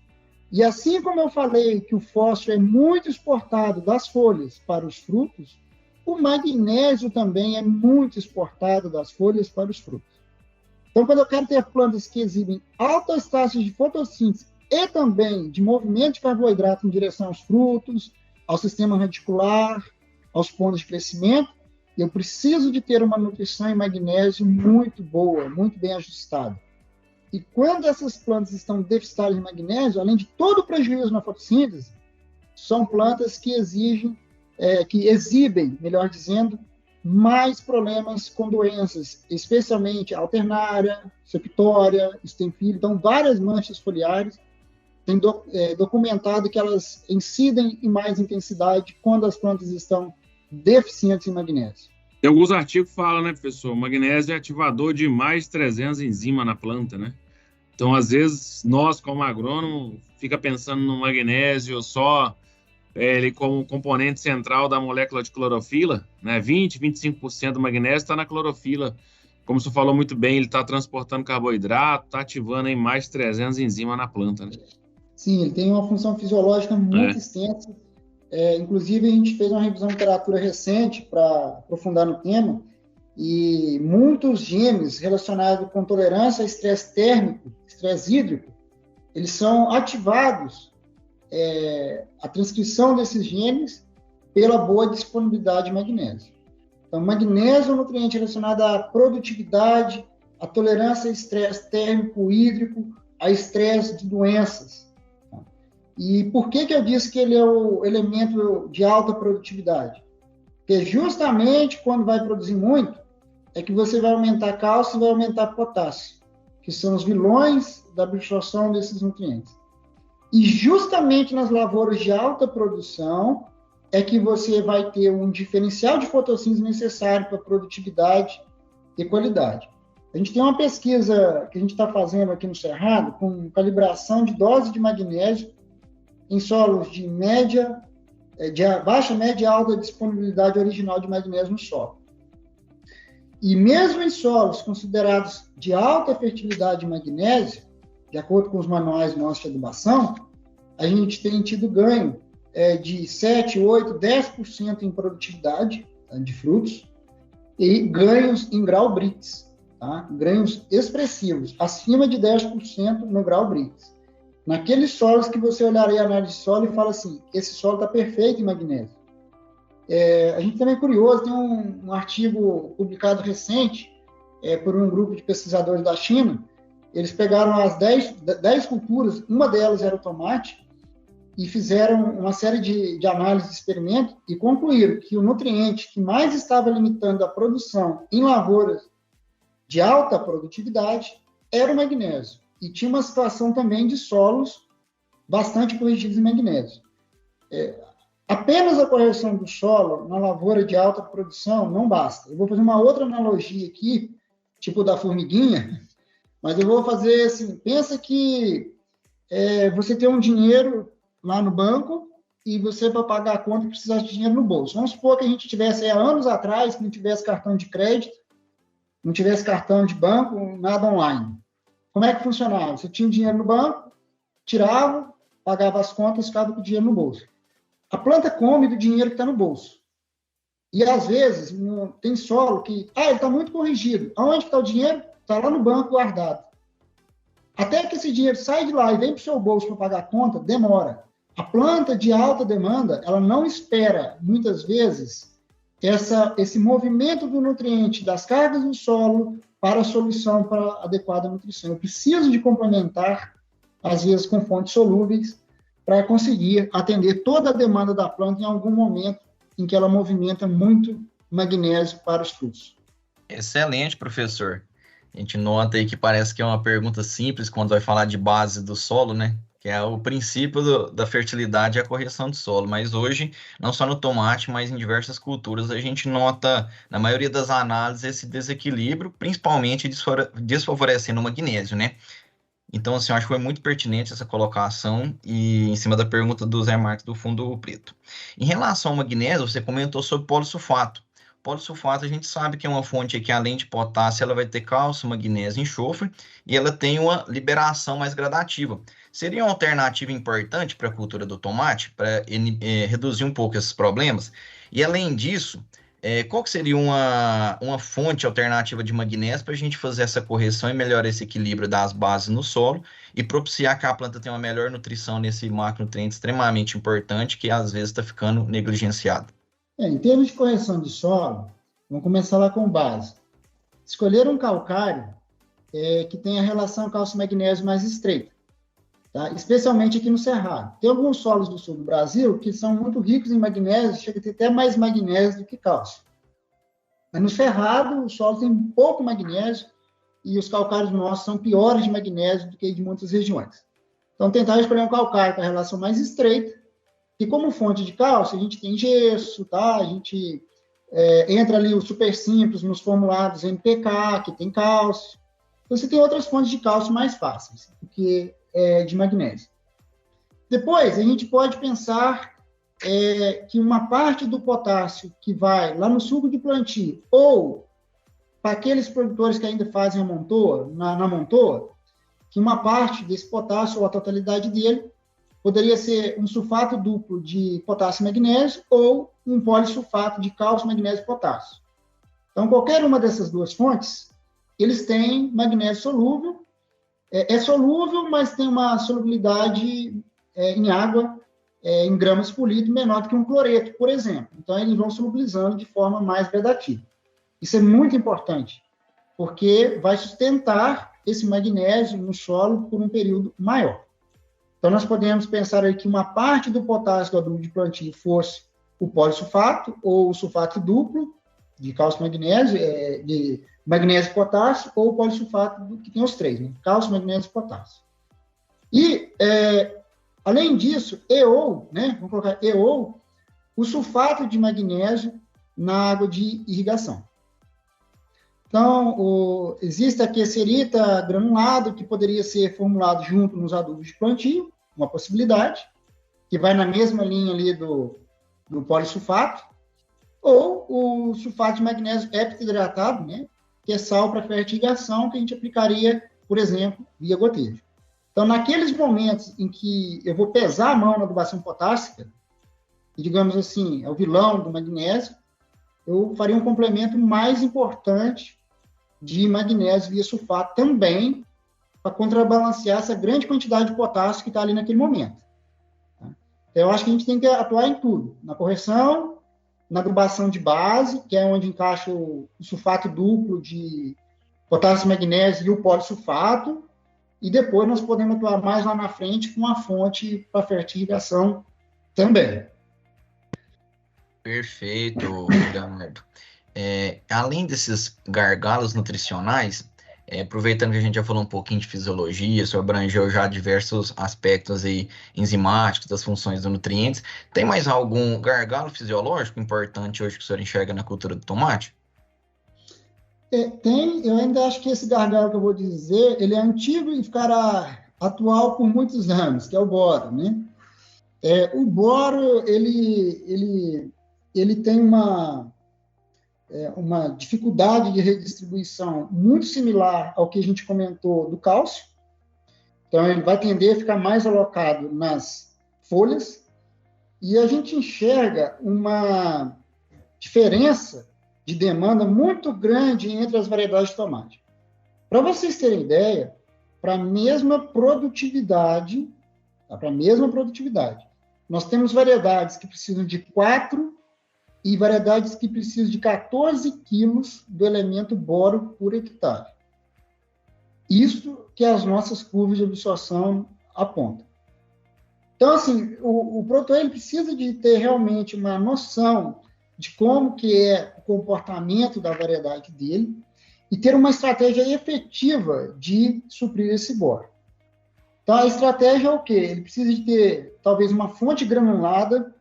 S5: E assim como eu falei que o fósforo é muito exportado das folhas para os frutos, o magnésio também é muito exportado das folhas para os frutos. Então, quando eu quero ter plantas que exibem altas taxas de fotossíntese e também de movimento de carboidrato em direção aos frutos, ao sistema radicular, aos pontos de crescimento, eu preciso de ter uma nutrição em magnésio muito boa, muito bem ajustada. E quando essas plantas estão deficitárias de magnésio, além de todo o prejuízo na fotossíntese, são plantas que exibem, melhor dizendo, mais problemas com doenças, especialmente alternária, septória, estenfilho, então várias manchas foliares. Tem documentado que elas incidem em mais intensidade quando as plantas estão deficientes em magnésio.
S2: Tem alguns artigos que falam, né, professor? O magnésio é ativador de mais de 300 enzimas na planta, né? Então, às vezes, nós, como agrônomo, fica pensando no magnésio só ele como componente central da molécula de clorofila, né? 20, 25% do magnésio está na clorofila. Como o senhor falou muito bem, ele está transportando carboidrato, está ativando aí mais de 300 enzimas na planta, né?
S5: Sim, ele tem uma função fisiológica muito extensa. Inclusive, a gente fez uma revisão de literatura recente para aprofundar no tema, e muitos genes relacionados com tolerância a estresse térmico, estresse hídrico, eles são ativados, a transcrição desses genes, pela boa disponibilidade de magnésio. Então, magnésio é um nutriente relacionado à produtividade, à tolerância a estresse térmico, hídrico, a estresse de doenças. E por que eu disse que ele é o elemento de alta produtividade? Porque justamente quando vai produzir muito, é que você vai aumentar cálcio e vai aumentar potássio, que são os vilões da absorção desses nutrientes. E justamente nas lavouras de alta produção é que você vai ter um diferencial de fotossíntese necessário para produtividade e qualidade. A gente tem uma pesquisa que a gente está fazendo aqui no Cerrado com calibração de dose de magnésio em solos de baixa, média e alta disponibilidade original de magnésio no solo. E mesmo em solos considerados de alta fertilidade de magnésio, de acordo com os manuais nossos de adubação, a gente tem tido ganho de 7, 8, 10% em produtividade de frutos e ganhos em grau Brix, tá? Ganhos expressivos, acima de 10% no grau Brix. naqueles solos que você olharia a análise de solo e fala assim, esse solo está perfeito em magnésio. A gente também é curioso, tem um artigo publicado recente por um grupo de pesquisadores da China. Eles pegaram as 10 culturas, uma delas era o tomate, e fizeram uma série de análises de experimento e concluíram que o nutriente que mais estava limitando a produção em lavouras de alta produtividade era o magnésio. E tinha uma situação também de solos bastante corrigidos em magnésio. Apenas a correção do solo na lavoura de alta produção não basta. Eu vou fazer uma outra analogia aqui, tipo da formiguinha, mas eu vou fazer assim, pensa que você tem um dinheiro lá no banco e você, para pagar a conta, precisasse de dinheiro no bolso. Vamos supor que a gente tivesse há anos atrás, que não tivesse cartão de crédito, não tivesse cartão de banco, nada online. Como é que funcionava? Você tinha dinheiro no banco, tirava, pagava as contas, ficava com o dinheiro no bolso. A planta come do dinheiro que está no bolso. E, às vezes, tem solo que... ele está muito corrigido. Aonde está o dinheiro? Está lá no banco guardado. Até que esse dinheiro sai de lá e vem para o seu bolso para pagar a conta, demora. A planta de alta demanda, ela não espera, muitas vezes, esse movimento do nutriente das cargas do solo para a solução para a adequada nutrição. Eu preciso de complementar, às vezes, com fontes solúveis, para conseguir atender toda a demanda da planta em algum momento em que ela movimenta muito magnésio para os frutos.
S3: Excelente, professor. A gente nota aí que parece que é uma pergunta simples quando vai falar de base do solo, né? Que é o princípio da fertilidade e a correção do solo. Mas hoje, não só no tomate, mas em diversas culturas, a gente nota, na maioria das análises, esse desequilíbrio, principalmente desfavorecendo o magnésio, né? Então, assim, eu acho que foi muito pertinente essa colocação e em cima da pergunta do Zé Marques do Fundo Preto. Em relação ao magnésio, você comentou sobre polissulfato. Polissulfato, a gente sabe que é uma fonte que, além de potássio, ela vai ter cálcio, magnésio e enxofre, e ela tem uma liberação mais gradativa. Seria uma alternativa importante para a cultura do tomate, para reduzir um pouco esses problemas? E, além disso, qual que seria uma fonte alternativa de magnésio para a gente fazer essa correção e melhorar esse equilíbrio das bases no solo e propiciar que a planta tenha uma melhor nutrição nesse macronutriente extremamente importante que, às vezes, está ficando negligenciado?
S5: Em termos de correção de solo, vamos começar lá com base. Escolher um calcário que tenha relação cálcio-magnésio mais estreita, tá? Especialmente aqui no Cerrado. Tem alguns solos do sul do Brasil que são muito ricos em magnésio, chega a ter até mais magnésio do que cálcio. Mas no Cerrado, o solo tem pouco magnésio e os calcários nossos são piores de magnésio do que de muitas regiões. Então, tentar escolher um calcário com a relação mais estreita. E como fonte de cálcio, a gente tem gesso, tá? A gente entra ali o super simples nos formulados NPK, que tem cálcio. Então, você tem outras fontes de cálcio mais fáceis do que de magnésio. Depois, a gente pode pensar que uma parte do potássio que vai lá no suco de plantio, ou para aqueles produtores que ainda fazem a montoa, na montoa, que uma parte desse potássio, ou a totalidade dele, poderia ser um sulfato duplo de potássio e magnésio ou um polissulfato de cálcio, magnésio e potássio. Então, qualquer uma dessas duas fontes, eles têm magnésio solúvel. É solúvel, mas tem uma solubilidade em água, em gramas por litro, menor do que um cloreto, por exemplo. Então, eles vão solubilizando de forma mais gradativa. Isso é muito importante, porque vai sustentar esse magnésio no solo por um período maior. Então, nós podemos pensar aí que uma parte do potássio do adubo de plantio fosse o polissulfato ou o sulfato duplo de cálcio e magnésio, de magnésio e potássio, ou o polissulfato que tem os três, né? Cálcio, magnésio e potássio. E, além disso, vamos colocar o sulfato de magnésio na água de irrigação. Então, existe aqui a serita granulado, que poderia ser formulado junto nos adubos de plantio, uma possibilidade, que vai na mesma linha ali do polissulfato, ou o sulfato de magnésio heptahidratado, né, que é sal para fertigação, que a gente aplicaria, por exemplo, via gotejo. Então, naqueles momentos em que eu vou pesar a mão na adubação potássica, e, digamos assim, é o vilão do magnésio, eu faria um complemento mais importante de magnésio via sulfato também, para contrabalancear essa grande quantidade de potássio que está ali naquele momento. Tá? Então, eu acho que a gente tem que atuar em tudo, na correção, na adubação de base, que é onde encaixa o sulfato duplo de potássio, magnésio e o polissulfato, e depois nós podemos atuar mais lá na frente com a fonte para fertilização também.
S3: Perfeito, Leonardo. Além desses gargalos nutricionais, aproveitando que a gente já falou um pouquinho de fisiologia, isso abrangeu já diversos aspectos aí enzimáticos das funções dos nutrientes, tem mais algum gargalo fisiológico importante hoje que o senhor enxerga na cultura do tomate?
S5: Tem, eu ainda acho que esse gargalo que eu vou dizer, ele é antigo e ficará atual por muitos anos, que é o boro, né? O boro, ele tem uma dificuldade de redistribuição muito similar ao que a gente comentou do cálcio. Então, ele vai tender a ficar mais alocado nas folhas, e a gente enxerga uma diferença de demanda muito grande entre as variedades de tomate. Para vocês terem ideia, para a mesma produtividade, nós temos variedades que precisam de 4 e variedades que precisam de 14 quilos do elemento boro por hectare. Isso que as nossas curvas de absorção apontam. Então, assim, o produtor ele precisa de ter realmente uma noção de como que é o comportamento da variedade dele e ter uma estratégia efetiva de suprir esse boro. Então, a estratégia é o quê? Ele precisa de ter, talvez, uma fonte granulada.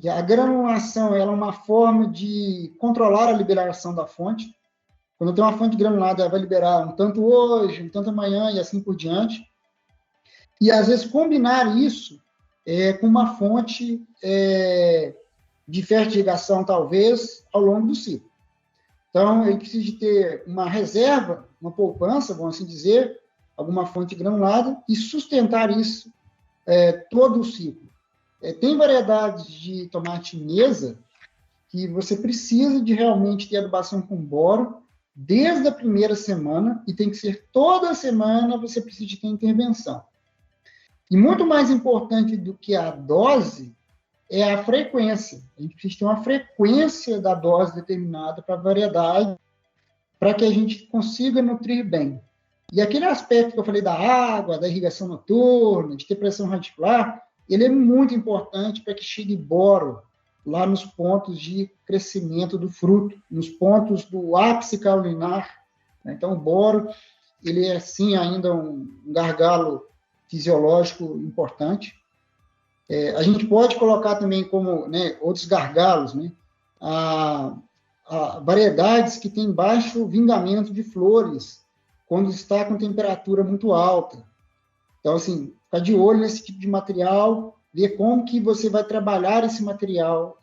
S5: E a granulação ela é uma forma de controlar a liberação da fonte. Quando tem uma fonte granulada, ela vai liberar um tanto hoje, um tanto amanhã e assim por diante. E, às vezes, combinar isso com uma fonte de fertilização, talvez, ao longo do ciclo. Então, ele precisa de ter uma reserva, uma poupança, vamos assim dizer, alguma fonte granulada, e sustentar isso todo o ciclo. Tem variedades de tomate mesa que você precisa de realmente ter adubação com boro desde a primeira semana, e tem que ser toda semana você precisa de ter intervenção. E muito mais importante do que a dose é a frequência. A gente precisa ter uma frequência da dose determinada para a variedade, para que a gente consiga nutrir bem. E aquele aspecto que eu falei da água, da irrigação noturna, de ter pressão radicular, ele é muito importante para que chegue boro lá nos pontos de crescimento do fruto, nos pontos do ápice caulinar. Então, o boro, ele é, sim, ainda um gargalo fisiológico importante. A gente pode colocar também como outros gargalos, variedades que têm baixo vingamento de flores, quando está com temperatura muito alta. Então, assim, ficar de olho nesse tipo de material, ver como que você vai trabalhar esse material,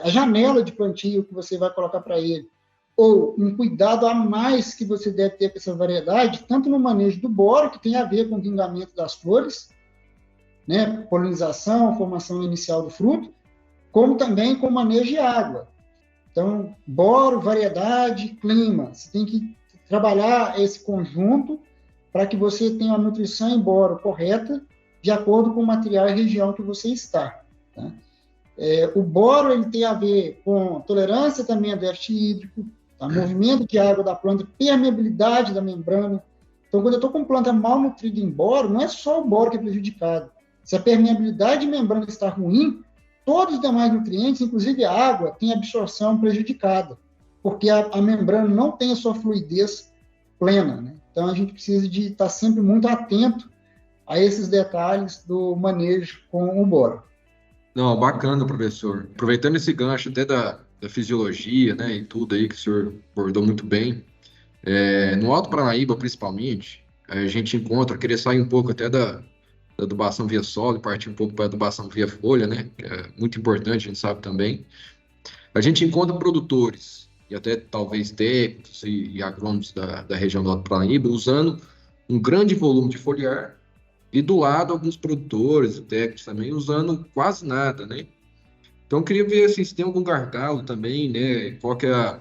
S5: a janela de plantio que você vai colocar para ele, ou um cuidado a mais que você deve ter com essa variedade, tanto no manejo do boro, que tem a ver com o vingamento das flores, polinização, formação inicial do fruto, como também com o manejo de água. Então, boro, variedade, clima, você tem que trabalhar esse conjunto para que você tenha a nutrição em boro correta, de acordo com o material e região que você está. Tá? O boro ele tem a ver com tolerância também a déficit hídrico, tá? Movimento de água da planta, permeabilidade da membrana. Então, quando eu estou com planta mal nutrida em boro, não é só o boro que é prejudicado. Se a permeabilidade de membrana está ruim, todos os demais nutrientes, inclusive a água, tem absorção prejudicada, porque a membrana não tem a sua fluidez plena. Então, a gente precisa de estar sempre muito atento a esses detalhes do manejo com o boro.
S4: Não, bacana, professor. Aproveitando esse gancho até da fisiologia, e tudo aí que o senhor abordou muito bem, no Alto Paranaíba, principalmente, a gente encontra, queria sair um pouco até da adubação via solo e partir um pouco para a adubação via folha, que é muito importante, a gente sabe também. A gente encontra produtores e até talvez técnicos e agrônomos da região do Alto Paranaíba usando um grande volume de foliar, e do lado alguns produtores e técnicos também usando quase nada, Então eu queria ver assim, se tem algum gargalo também, qual que é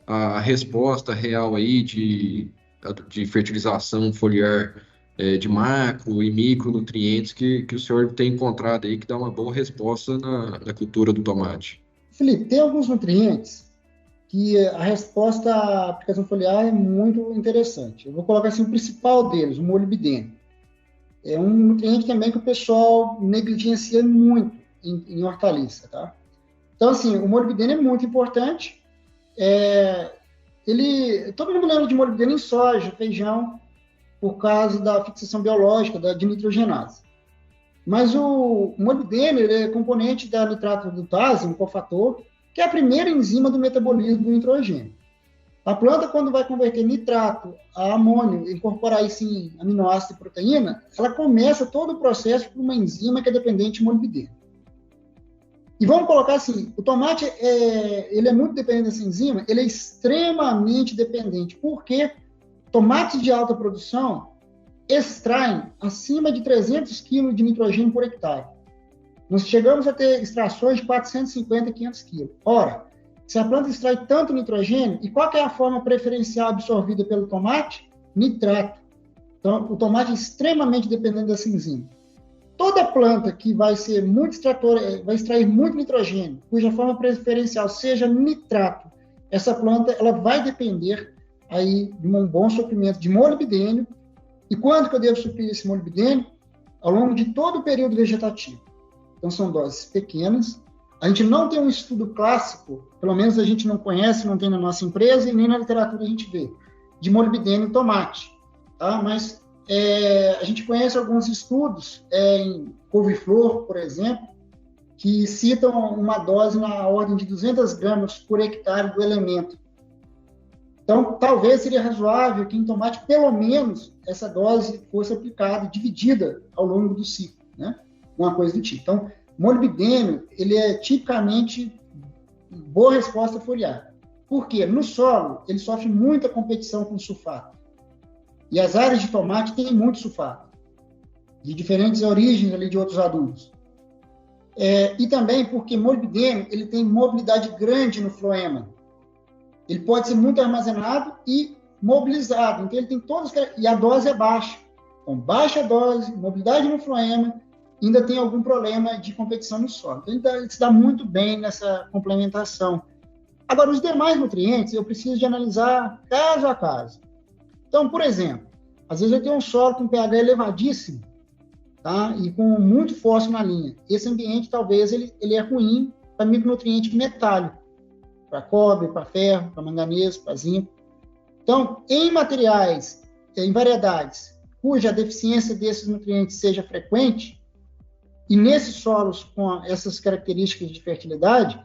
S4: a resposta real aí de fertilização foliar de macro e micronutrientes que o senhor tem encontrado aí que dá uma boa resposta na cultura do tomate?
S5: Felipe, tem alguns nutrientes que a resposta à aplicação foliar é muito interessante. Eu vou colocar assim o principal deles, o molibdênio. É um nutriente também que o pessoal negligencia muito em hortaliça, tá? Então, assim, o molibdênio é muito importante. Todo mundo lembra de molibdênio em soja, feijão, por causa da fixação biológica, de nitrogenase. Mas o molibdênio ele é componente da nitrato adutase, um cofator, que é a primeira enzima do metabolismo do nitrogênio. A planta, quando vai converter nitrato a amônio, incorporar isso em aminoácido e proteína, ela começa todo o processo por uma enzima que é dependente de molibdênio. E vamos colocar assim, o tomate ele é muito dependente dessa enzima, ele é extremamente dependente, porque tomates de alta produção extraem acima de 300 kg de nitrogênio por hectare. Nós chegamos a ter extrações de 450 a 500 kg. Ora, se a planta extrai tanto nitrogênio, e qual que é a forma preferencial absorvida pelo tomate? Nitrato. Então, o tomate é extremamente dependente dessa enzima. Toda planta que vai ser muito extratora, vai extrair muito nitrogênio, cuja forma preferencial seja nitrato, essa planta ela vai depender aí de um bom suprimento de molibdênio. E quando que eu devo suprir esse molibdênio? Ao longo de todo o período vegetativo. Então, são doses pequenas. A gente não tem um estudo clássico, pelo menos a gente não conhece, não tem na nossa empresa e nem na literatura a gente vê, de molibdênio em tomate. Tá? Mas a gente conhece alguns estudos em couve-flor, por exemplo, que citam uma dose na ordem de 200 gramas por hectare do elemento. Então, talvez seria razoável que em tomate, pelo menos, essa dose fosse aplicada, dividida ao longo do ciclo, né? Uma coisa do tipo. Então, molibdênio, ele é tipicamente boa resposta foliar. Por quê? No solo, ele sofre muita competição com sulfato. E as áreas de tomate têm muito sulfato, de diferentes origens ali de outros adubos. E também porque molibdênio, ele tem mobilidade grande no floema. Ele pode ser muito armazenado e mobilizado. Então, ele tem todos... E a dose é baixa. Então, baixa dose, mobilidade no floema, ainda tem algum problema de competição no solo. Então, ele se dá muito bem nessa complementação. Agora, os demais nutrientes, eu preciso de analisar caso a caso. Então, por exemplo, às vezes eu tenho um solo com pH elevadíssimo, tá? E com muito fósforo na linha. Esse ambiente, talvez, ele é ruim para micronutriente metálico. Para cobre, para ferro, para manganês, para zinco. Então, em materiais, em variedades, cuja deficiência desses nutrientes seja frequente, e nesses solos com essas características de fertilidade,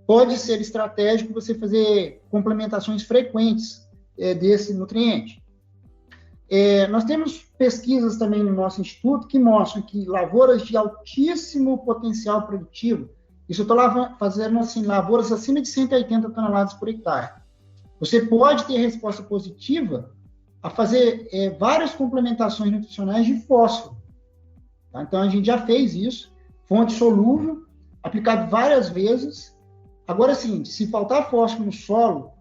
S5: pode ser estratégico você fazer complementações frequentes desse nutriente. Nós temos pesquisas também no nosso instituto que mostram que lavouras de altíssimo potencial produtivo, isso eu estou fazendo assim, lavouras acima de 180 toneladas por hectare. Você pode ter resposta positiva a fazer várias complementações nutricionais de fósforo. Tá? Então, a gente já fez isso, fonte solúvel, aplicado várias vezes. Agora, sim, se faltar fósforo no solo,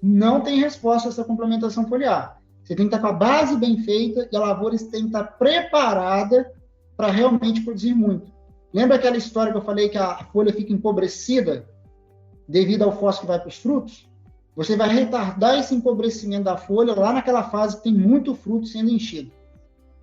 S5: não tem resposta a essa complementação foliar. Você tem que estar com a base bem feita e a lavoura tem que estar preparada para realmente produzir muito. Lembra aquela história que eu falei que a folha fica empobrecida devido ao fósforo que vai para os frutos? Você vai retardar esse empobrecimento da folha lá naquela fase que tem muito fruto sendo enchido.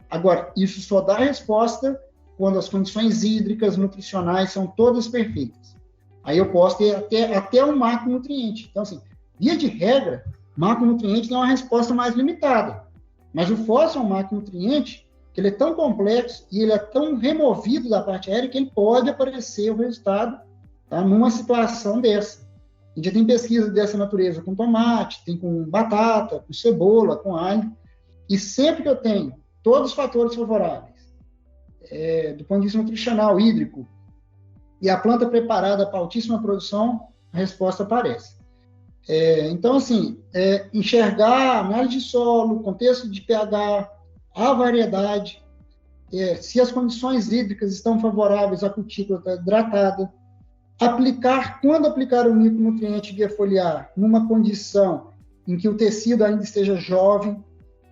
S5: Agora, isso só dá resposta quando as condições hídricas, nutricionais são todas perfeitas. Aí eu posso ter até um macronutriente. Então, assim, via de regra, macronutriente tem uma resposta mais limitada. Mas o fósforo é um macronutriente que ele é tão complexo e ele é tão removido da parte aérea que ele pode aparecer o resultado, tá, numa situação dessa. A gente já tem pesquisa dessa natureza com tomate, tem com batata, com cebola, com alho. E sempre que eu tenho todos os fatores favoráveis, do ponto de vista nutricional, hídrico, e a planta preparada para altíssima produção, a resposta aparece. Então, assim, enxergar análise de solo, contexto de pH, a variedade, se as condições hídricas estão favoráveis à cutícula hidratada, quando aplicar o micronutriente via foliar numa condição em que o tecido ainda esteja jovem,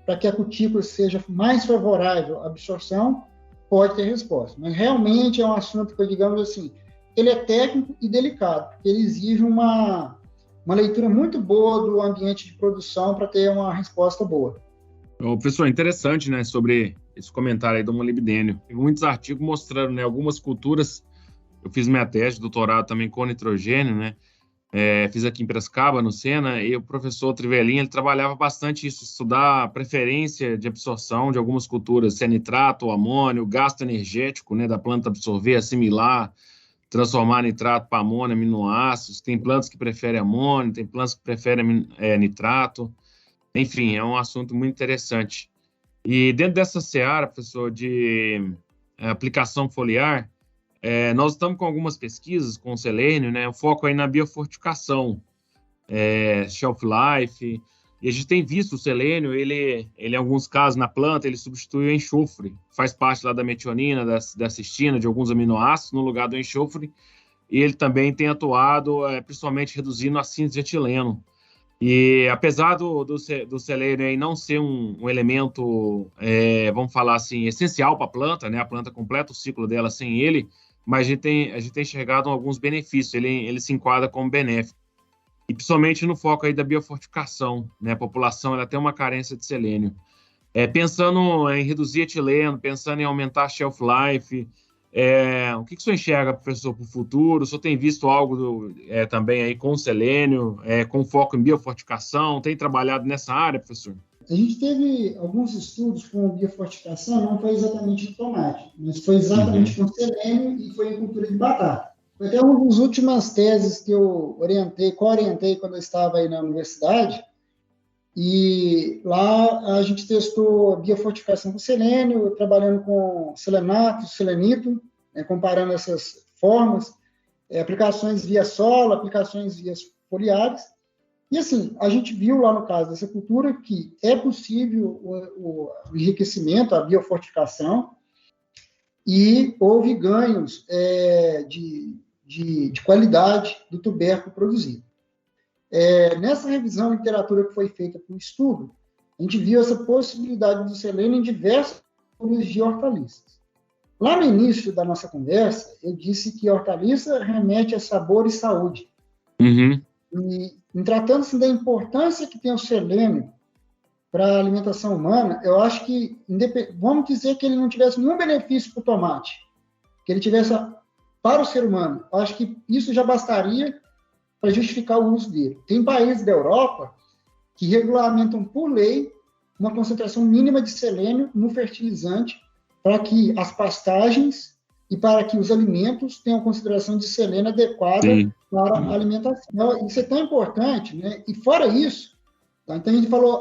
S5: para que a cutícula seja mais favorável à absorção, pode ter resposta. Mas realmente é um assunto que, digamos assim, ele é técnico e delicado, porque ele exige uma leitura muito boa do ambiente de produção para ter uma resposta boa.
S2: Professor, interessante, né, sobre esse comentário aí do molibdênio. Tem muitos artigos mostrando, né, algumas culturas. Eu fiz minha tese de doutorado também com nitrogênio, né, fiz aqui em Piracicaba, no Sena, e o professor Trivelin, ele trabalhava bastante isso, estudar a preferência de absorção de algumas culturas, se é nitrato ou amônio, o gasto energético, né, da planta absorver, assimilar, transformar nitrato para amônio, aminoácidos. Tem plantas que preferem amônio, tem plantas que preferem nitrato. Enfim, é um assunto muito interessante. E dentro dessa seara, professor, de aplicação foliar, nós estamos com algumas pesquisas com o selênio, né? O foco aí na biofortificação, shelf life, e a gente tem visto o selênio, ele em alguns casos na planta, ele substitui o enxofre, faz parte lá da metionina, da cistina, de alguns aminoácidos no lugar do enxofre, e ele também tem atuado, principalmente reduzindo a síntese de etileno. E apesar do selênio aí não ser um elemento, vamos falar assim, essencial para a planta, né? A planta completa o ciclo dela sem ele, mas a gente tem enxergado alguns benefícios, ele se enquadra como benéfico. E principalmente no foco aí da biofortificação, né? A população ela tem uma carência de selênio. Pensando em reduzir etileno, pensando em aumentar a shelf life, o que o senhor enxerga, professor, para o futuro? O senhor tem visto algo também aí com o selênio, com foco em biofortificação? Tem trabalhado nessa área, professor?
S5: A gente teve alguns estudos com biofortificação, não foi exatamente no tomate, mas foi exatamente com selênio e foi em cultura de batata. Foi até uma das últimas teses que eu co-orientei quando eu estava aí na universidade, e lá a gente testou biofortificação com selênio, trabalhando com selenato, selenito, comparando essas formas, aplicações via solo, aplicações via foliares. E assim, a gente viu lá no caso dessa cultura que é possível o enriquecimento, a biofortificação, e houve ganhos de qualidade do tubérculo produzido. Nessa revisão de literatura que foi feita para o estudo, a gente viu essa possibilidade do selênio em diversas culturas de hortaliças. Lá no início da nossa conversa, eu disse que hortaliça remete a sabor e saúde.
S2: Uhum.
S5: E, em tratando-se da importância que tem o selênio para a alimentação humana, eu acho que, vamos dizer que ele não tivesse nenhum benefício para o tomate, que ele tivesse para o ser humano, eu acho que isso já bastaria para justificar o uso dele. Tem países da Europa que regulamentam por lei uma concentração mínima de selênio no fertilizante para que as pastagens e para que os alimentos tenham consideração de selênio adequada para a alimentação. Isso é tão importante, né? E fora isso, tá? Então a gente falou,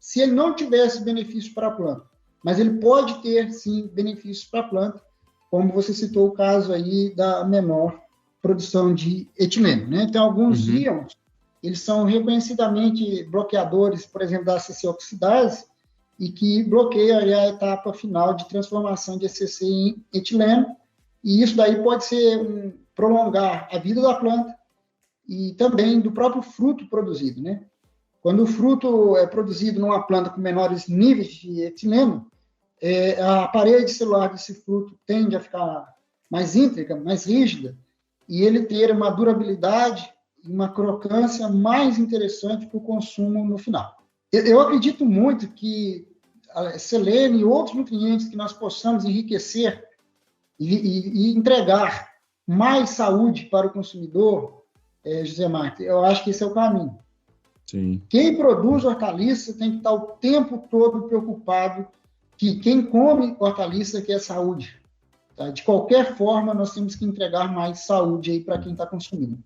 S5: se ele não tivesse benefício para a planta, mas ele pode ter, sim, benefícios para a planta, como você citou o caso aí da menor produção de etileno, né? Então, alguns íons, eles são reconhecidamente bloqueadores, por exemplo, da ACC oxidase, e que bloqueia a etapa final de transformação de ACC em etileno, e isso daí pode ser prolongar a vida da planta e também do próprio fruto produzido, né? Quando o fruto é produzido numa planta com menores níveis de etileno, a parede celular desse fruto tende a ficar mais íntegra, mais rígida, e ele ter uma durabilidade e uma crocância mais interessante para o consumo no final. Eu acredito muito que a selênio e outros nutrientes que nós possamos enriquecer e entregar mais saúde para o consumidor, José Marques, eu acho que esse é o caminho.
S2: Sim.
S5: Quem produz hortaliça tem que estar o tempo todo preocupado que quem come hortaliça quer saúde. Tá? De qualquer forma, nós temos que entregar mais saúde aí para quem está consumindo.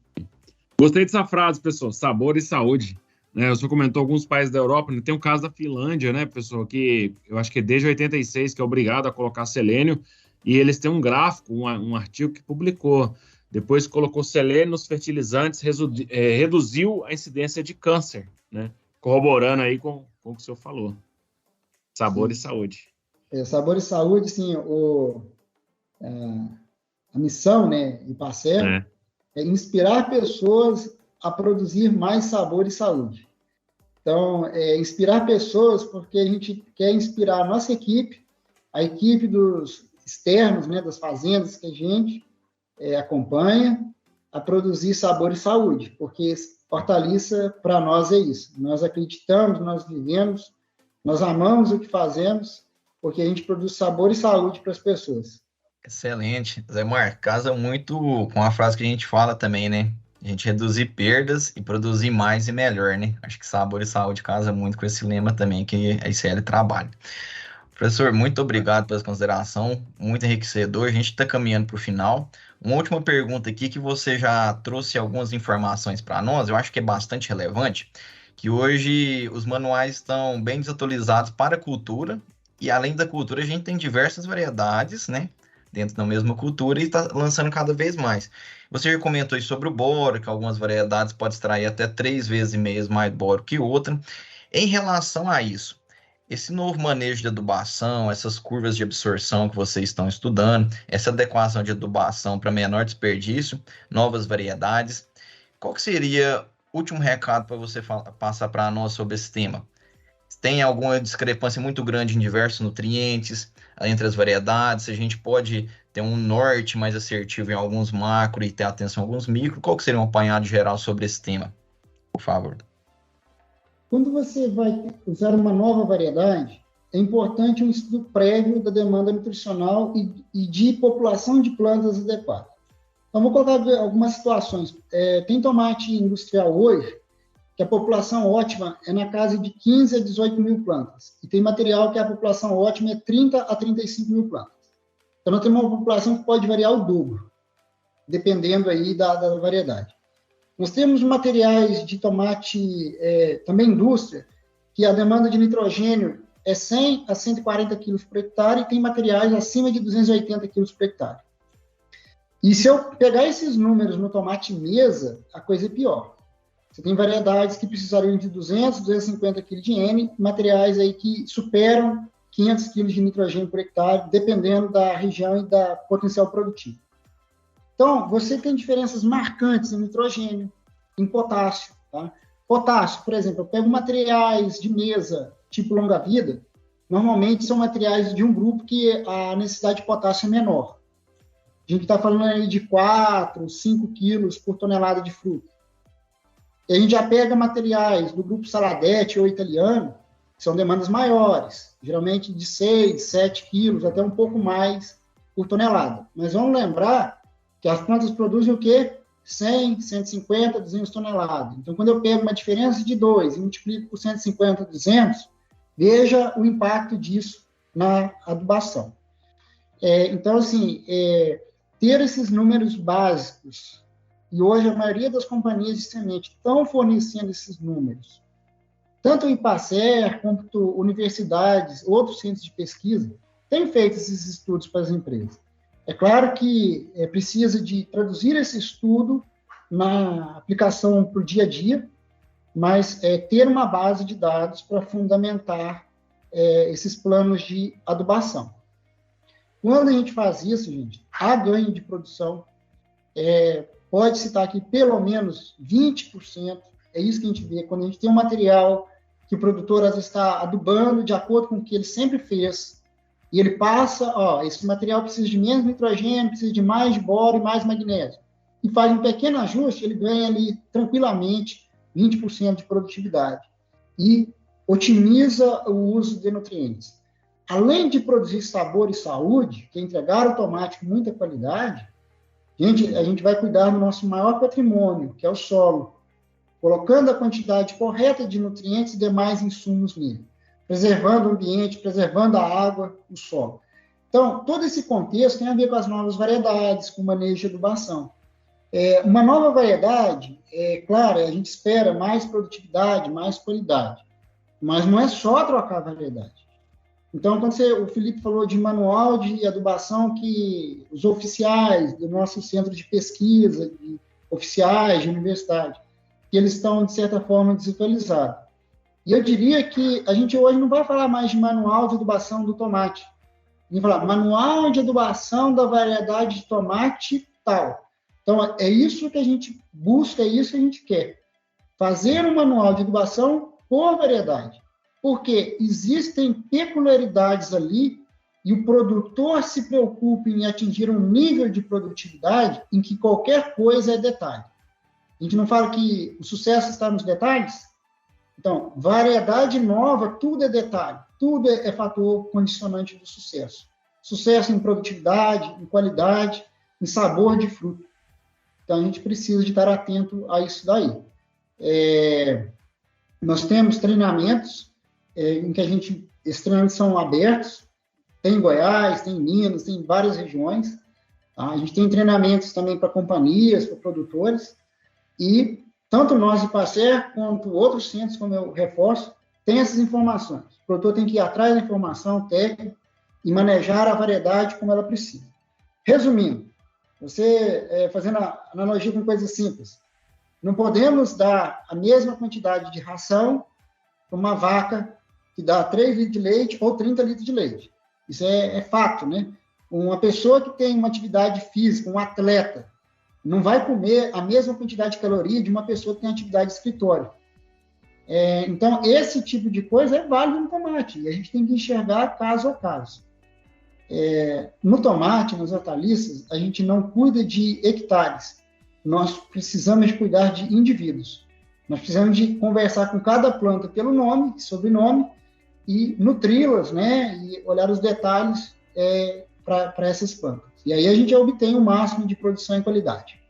S2: Gostei dessa frase, pessoal, sabor e saúde. O senhor comentou alguns países da Europa, né? Tem o caso da Finlândia, né, pessoal, que eu acho que é desde 86 que é obrigado a colocar selênio, e eles têm um gráfico, um artigo que publicou. Depois que colocou selênio nos fertilizantes, reduziu a incidência de câncer, né? Corroborando aí com o que o senhor falou. Sabor e saúde.
S5: Sabor e saúde, sim, a missão, né, de Pasteur é inspirar pessoas a produzir mais sabor e saúde. Então, inspirar pessoas, porque a gente quer inspirar a nossa equipe, a equipe dos externos, né, das fazendas que a gente acompanha, a produzir sabor e saúde, porque hortaliça, para nós, é isso. Nós acreditamos, nós vivemos, nós amamos o que fazemos, porque a gente produz sabor e saúde para as pessoas.
S3: Excelente. Zé Mar, casa muito com a frase que a gente fala também, né? A gente reduzir perdas e produzir mais e melhor, né? Acho que sabor e saúde casa muito com esse lema também que a ICL trabalha. Professor, muito obrigado pela consideração, muito enriquecedor. A gente está caminhando para o final. Uma última pergunta aqui que você já trouxe algumas informações para nós, eu acho que é bastante relevante, que hoje os manuais estão bem desatualizados para a cultura, e além da cultura a gente tem diversas variedades, né? Dentro da mesma cultura e está lançando cada vez mais. Você já comentou sobre o boro, que algumas variedades podem extrair até 3,5 vezes mais boro que outra. Em relação a isso, esse novo manejo de adubação, essas curvas de absorção que vocês estão estudando, essa adequação de adubação para menor desperdício, novas variedades, qual que seria o último recado para você passar para nós sobre esse tema? Tem alguma discrepância muito grande em diversos nutrientes entre as variedades? A gente pode ter um norte mais assertivo em alguns macro e ter atenção a alguns micro? Qual que seria um apanhado geral sobre esse tema? Por favor.
S5: Quando você vai usar uma nova variedade, é importante um estudo prévio da demanda nutricional e de população de plantas adequada. Então, vou colocar algumas situações. Tem tomate industrial hoje, que a população ótima é na casa de 15 a 18 mil plantas. E tem material que a população ótima é 30 a 35 mil plantas. Então, nós temos uma população que pode variar o dobro, dependendo aí da variedade. Nós temos materiais de tomate, também indústria, que a demanda de nitrogênio é 100 a 140 quilos por hectare, e tem materiais acima de 280 quilos por hectare. E se eu pegar esses números no tomate mesa, a coisa é pior. Você tem variedades que precisariam de 200, 250 kg de N, materiais aí que superam 500 kg de nitrogênio por hectare, dependendo da região e da potencial produtivo. Então, você tem diferenças marcantes em nitrogênio, em potássio. Tá? Potássio, por exemplo, eu pego materiais de mesa tipo longa-vida, normalmente são materiais de um grupo que a necessidade de potássio é menor. A gente está falando aí de 4, 5 quilos por tonelada de fruta. E a gente já pega materiais do grupo Saladete ou italiano, que são demandas maiores, geralmente de 6, 7 quilos, até um pouco mais por tonelada. Mas vamos lembrar que as plantas produzem o quê? 100, 150, 200 toneladas. Então, quando eu pego uma diferença de 2 e multiplico por 150, 200, veja o impacto disso na adubação. Então, assim, ter esses números básicos, e hoje a maioria das companhias de semente estão fornecendo esses números, tanto o IPACER, quanto universidades, outros centros de pesquisa, têm feito esses estudos para as empresas. É claro que precisa de traduzir esse estudo na aplicação para o dia a dia, mas ter uma base de dados para fundamentar esses planos de adubação. Quando a gente faz isso, gente, há ganho de produção, pode citar aqui pelo menos 20%, é isso que a gente vê, quando a gente tem um material que o produtor às vezes está adubando de acordo com o que ele sempre fez, e ele passa, esse material precisa de menos nitrogênio, precisa de mais de boro e mais magnésio, e faz um pequeno ajuste, ele ganha ali tranquilamente 20% de produtividade, e otimiza o uso de nutrientes. Além de produzir sabor e saúde, que é entregar o tomate com muita qualidade, a gente vai cuidar do nosso maior patrimônio, que é o solo, colocando a quantidade correta de nutrientes e demais insumos nele, preservando o ambiente, preservando a água, o solo. Então, todo esse contexto tem a ver com as novas variedades, com o manejo de adubação. Uma nova variedade, claro, a gente espera mais produtividade, mais qualidade, mas não é só trocar a variedade. Então, quando o Felipe falou de manual de adubação que os oficiais do nosso centro de pesquisa, de oficiais de universidade, que eles estão, de certa forma, desatualizados. E eu diria que a gente hoje não vai falar mais de manual de adubação do tomate. A gente vai falar manual de adubação da variedade de tomate tal. Então, é isso que a gente busca, é isso que a gente quer. Fazer um manual de adubação por variedade, porque existem peculiaridades ali e o produtor se preocupa em atingir um nível de produtividade em que qualquer coisa é detalhe. A gente não fala que o sucesso está nos detalhes? Então, variedade nova, tudo é detalhe, tudo é fator condicionante do sucesso. Sucesso em produtividade, em qualidade, em sabor de fruto. Então, a gente precisa de estar atento a isso daí. Nós temos treinamentos em que esses treinamentos são abertos, tem em Goiás, tem em Minas, tem em várias regiões. Tá? A gente tem treinamentos também para companhias, para produtores, e tanto nós de Passer, quanto outros centros, como eu reforço, tem essas informações. O produtor tem que ir atrás da informação técnica e manejar a variedade como ela precisa. Resumindo, você fazendo a analogia com coisas simples, não podemos dar a mesma quantidade de ração para uma vaca que dá 3 litros de leite ou 30 litros de leite. Isso é fato, né? Uma pessoa que tem uma atividade física, um atleta, não vai comer a mesma quantidade de caloria de uma pessoa que tem atividade de escritório. Então, esse tipo de coisa é válido no tomate, e a gente tem que enxergar caso a caso. No tomate, nas hortaliças, a gente não cuida de hectares, nós precisamos de cuidar de indivíduos. Nós precisamos de conversar com cada planta pelo nome, sobrenome, e nutri-las, né, e olhar os detalhes para essas plantas. E aí a gente obtém o máximo de produção e qualidade.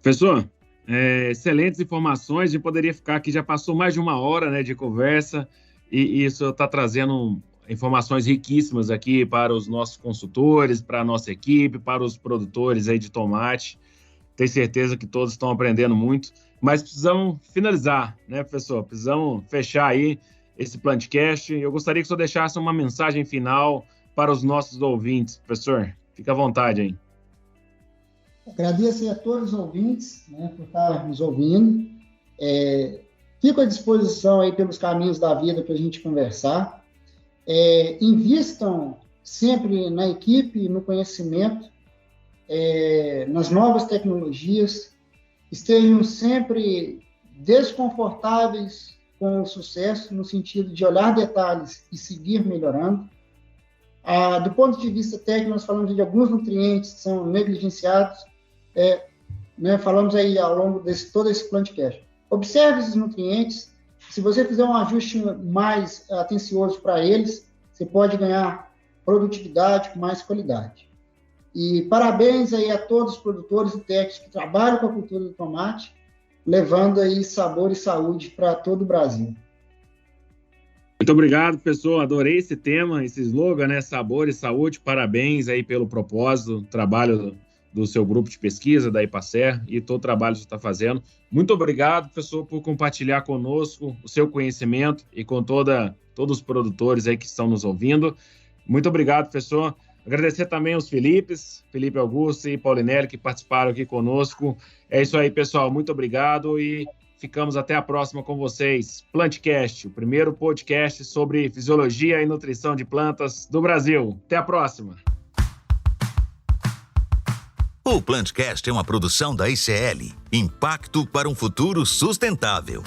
S2: Professor, excelentes informações. A gente poderia ficar aqui, já passou mais de 1 hora, né, de conversa, e isso está trazendo informações riquíssimas aqui para os nossos consultores, para a nossa equipe, para os produtores aí de tomate. Tenho certeza que todos estão aprendendo muito, mas precisamos finalizar, né, professor? Precisamos fechar aí esse Plantcast. Eu gostaria que o senhor deixasse uma mensagem final para os nossos ouvintes. Professor, fica à vontade aí.
S5: Agradeço a todos os ouvintes, né, por estar nos ouvindo. Fico à disposição aí pelos caminhos da vida para a gente conversar. Invistam sempre na equipe, no conhecimento, nas novas tecnologias, estejam sempre desconfortáveis com o sucesso, no sentido de olhar detalhes e seguir melhorando. Do ponto de vista técnico, nós falamos de alguns nutrientes que são negligenciados, né, falamos aí ao longo de todo esse Plantcast. Observe esses nutrientes, se você fizer um ajuste mais atencioso para eles, você pode ganhar produtividade com mais qualidade. E parabéns aí a todos os produtores e técnicos que trabalham com a cultura do tomate, levando aí sabor e saúde para todo o Brasil.
S2: Muito obrigado, professor. Adorei esse tema, esse slogan, né? Sabor e saúde. Parabéns aí pelo propósito, trabalho do seu grupo de pesquisa, da Passer, e todo o trabalho que você está fazendo. Muito obrigado, professor, por compartilhar conosco o seu conhecimento e com todos os produtores aí que estão nos ouvindo. Muito obrigado, professor. Agradecer também aos Felipe Augusto e Paulinelli, que participaram aqui conosco. É isso aí, pessoal. Muito obrigado e ficamos até a próxima com vocês. Plantcast, o primeiro podcast sobre fisiologia e nutrição de plantas do Brasil. Até a próxima.
S1: O Plantcast é uma produção da ICL, Impacto para um Futuro Sustentável.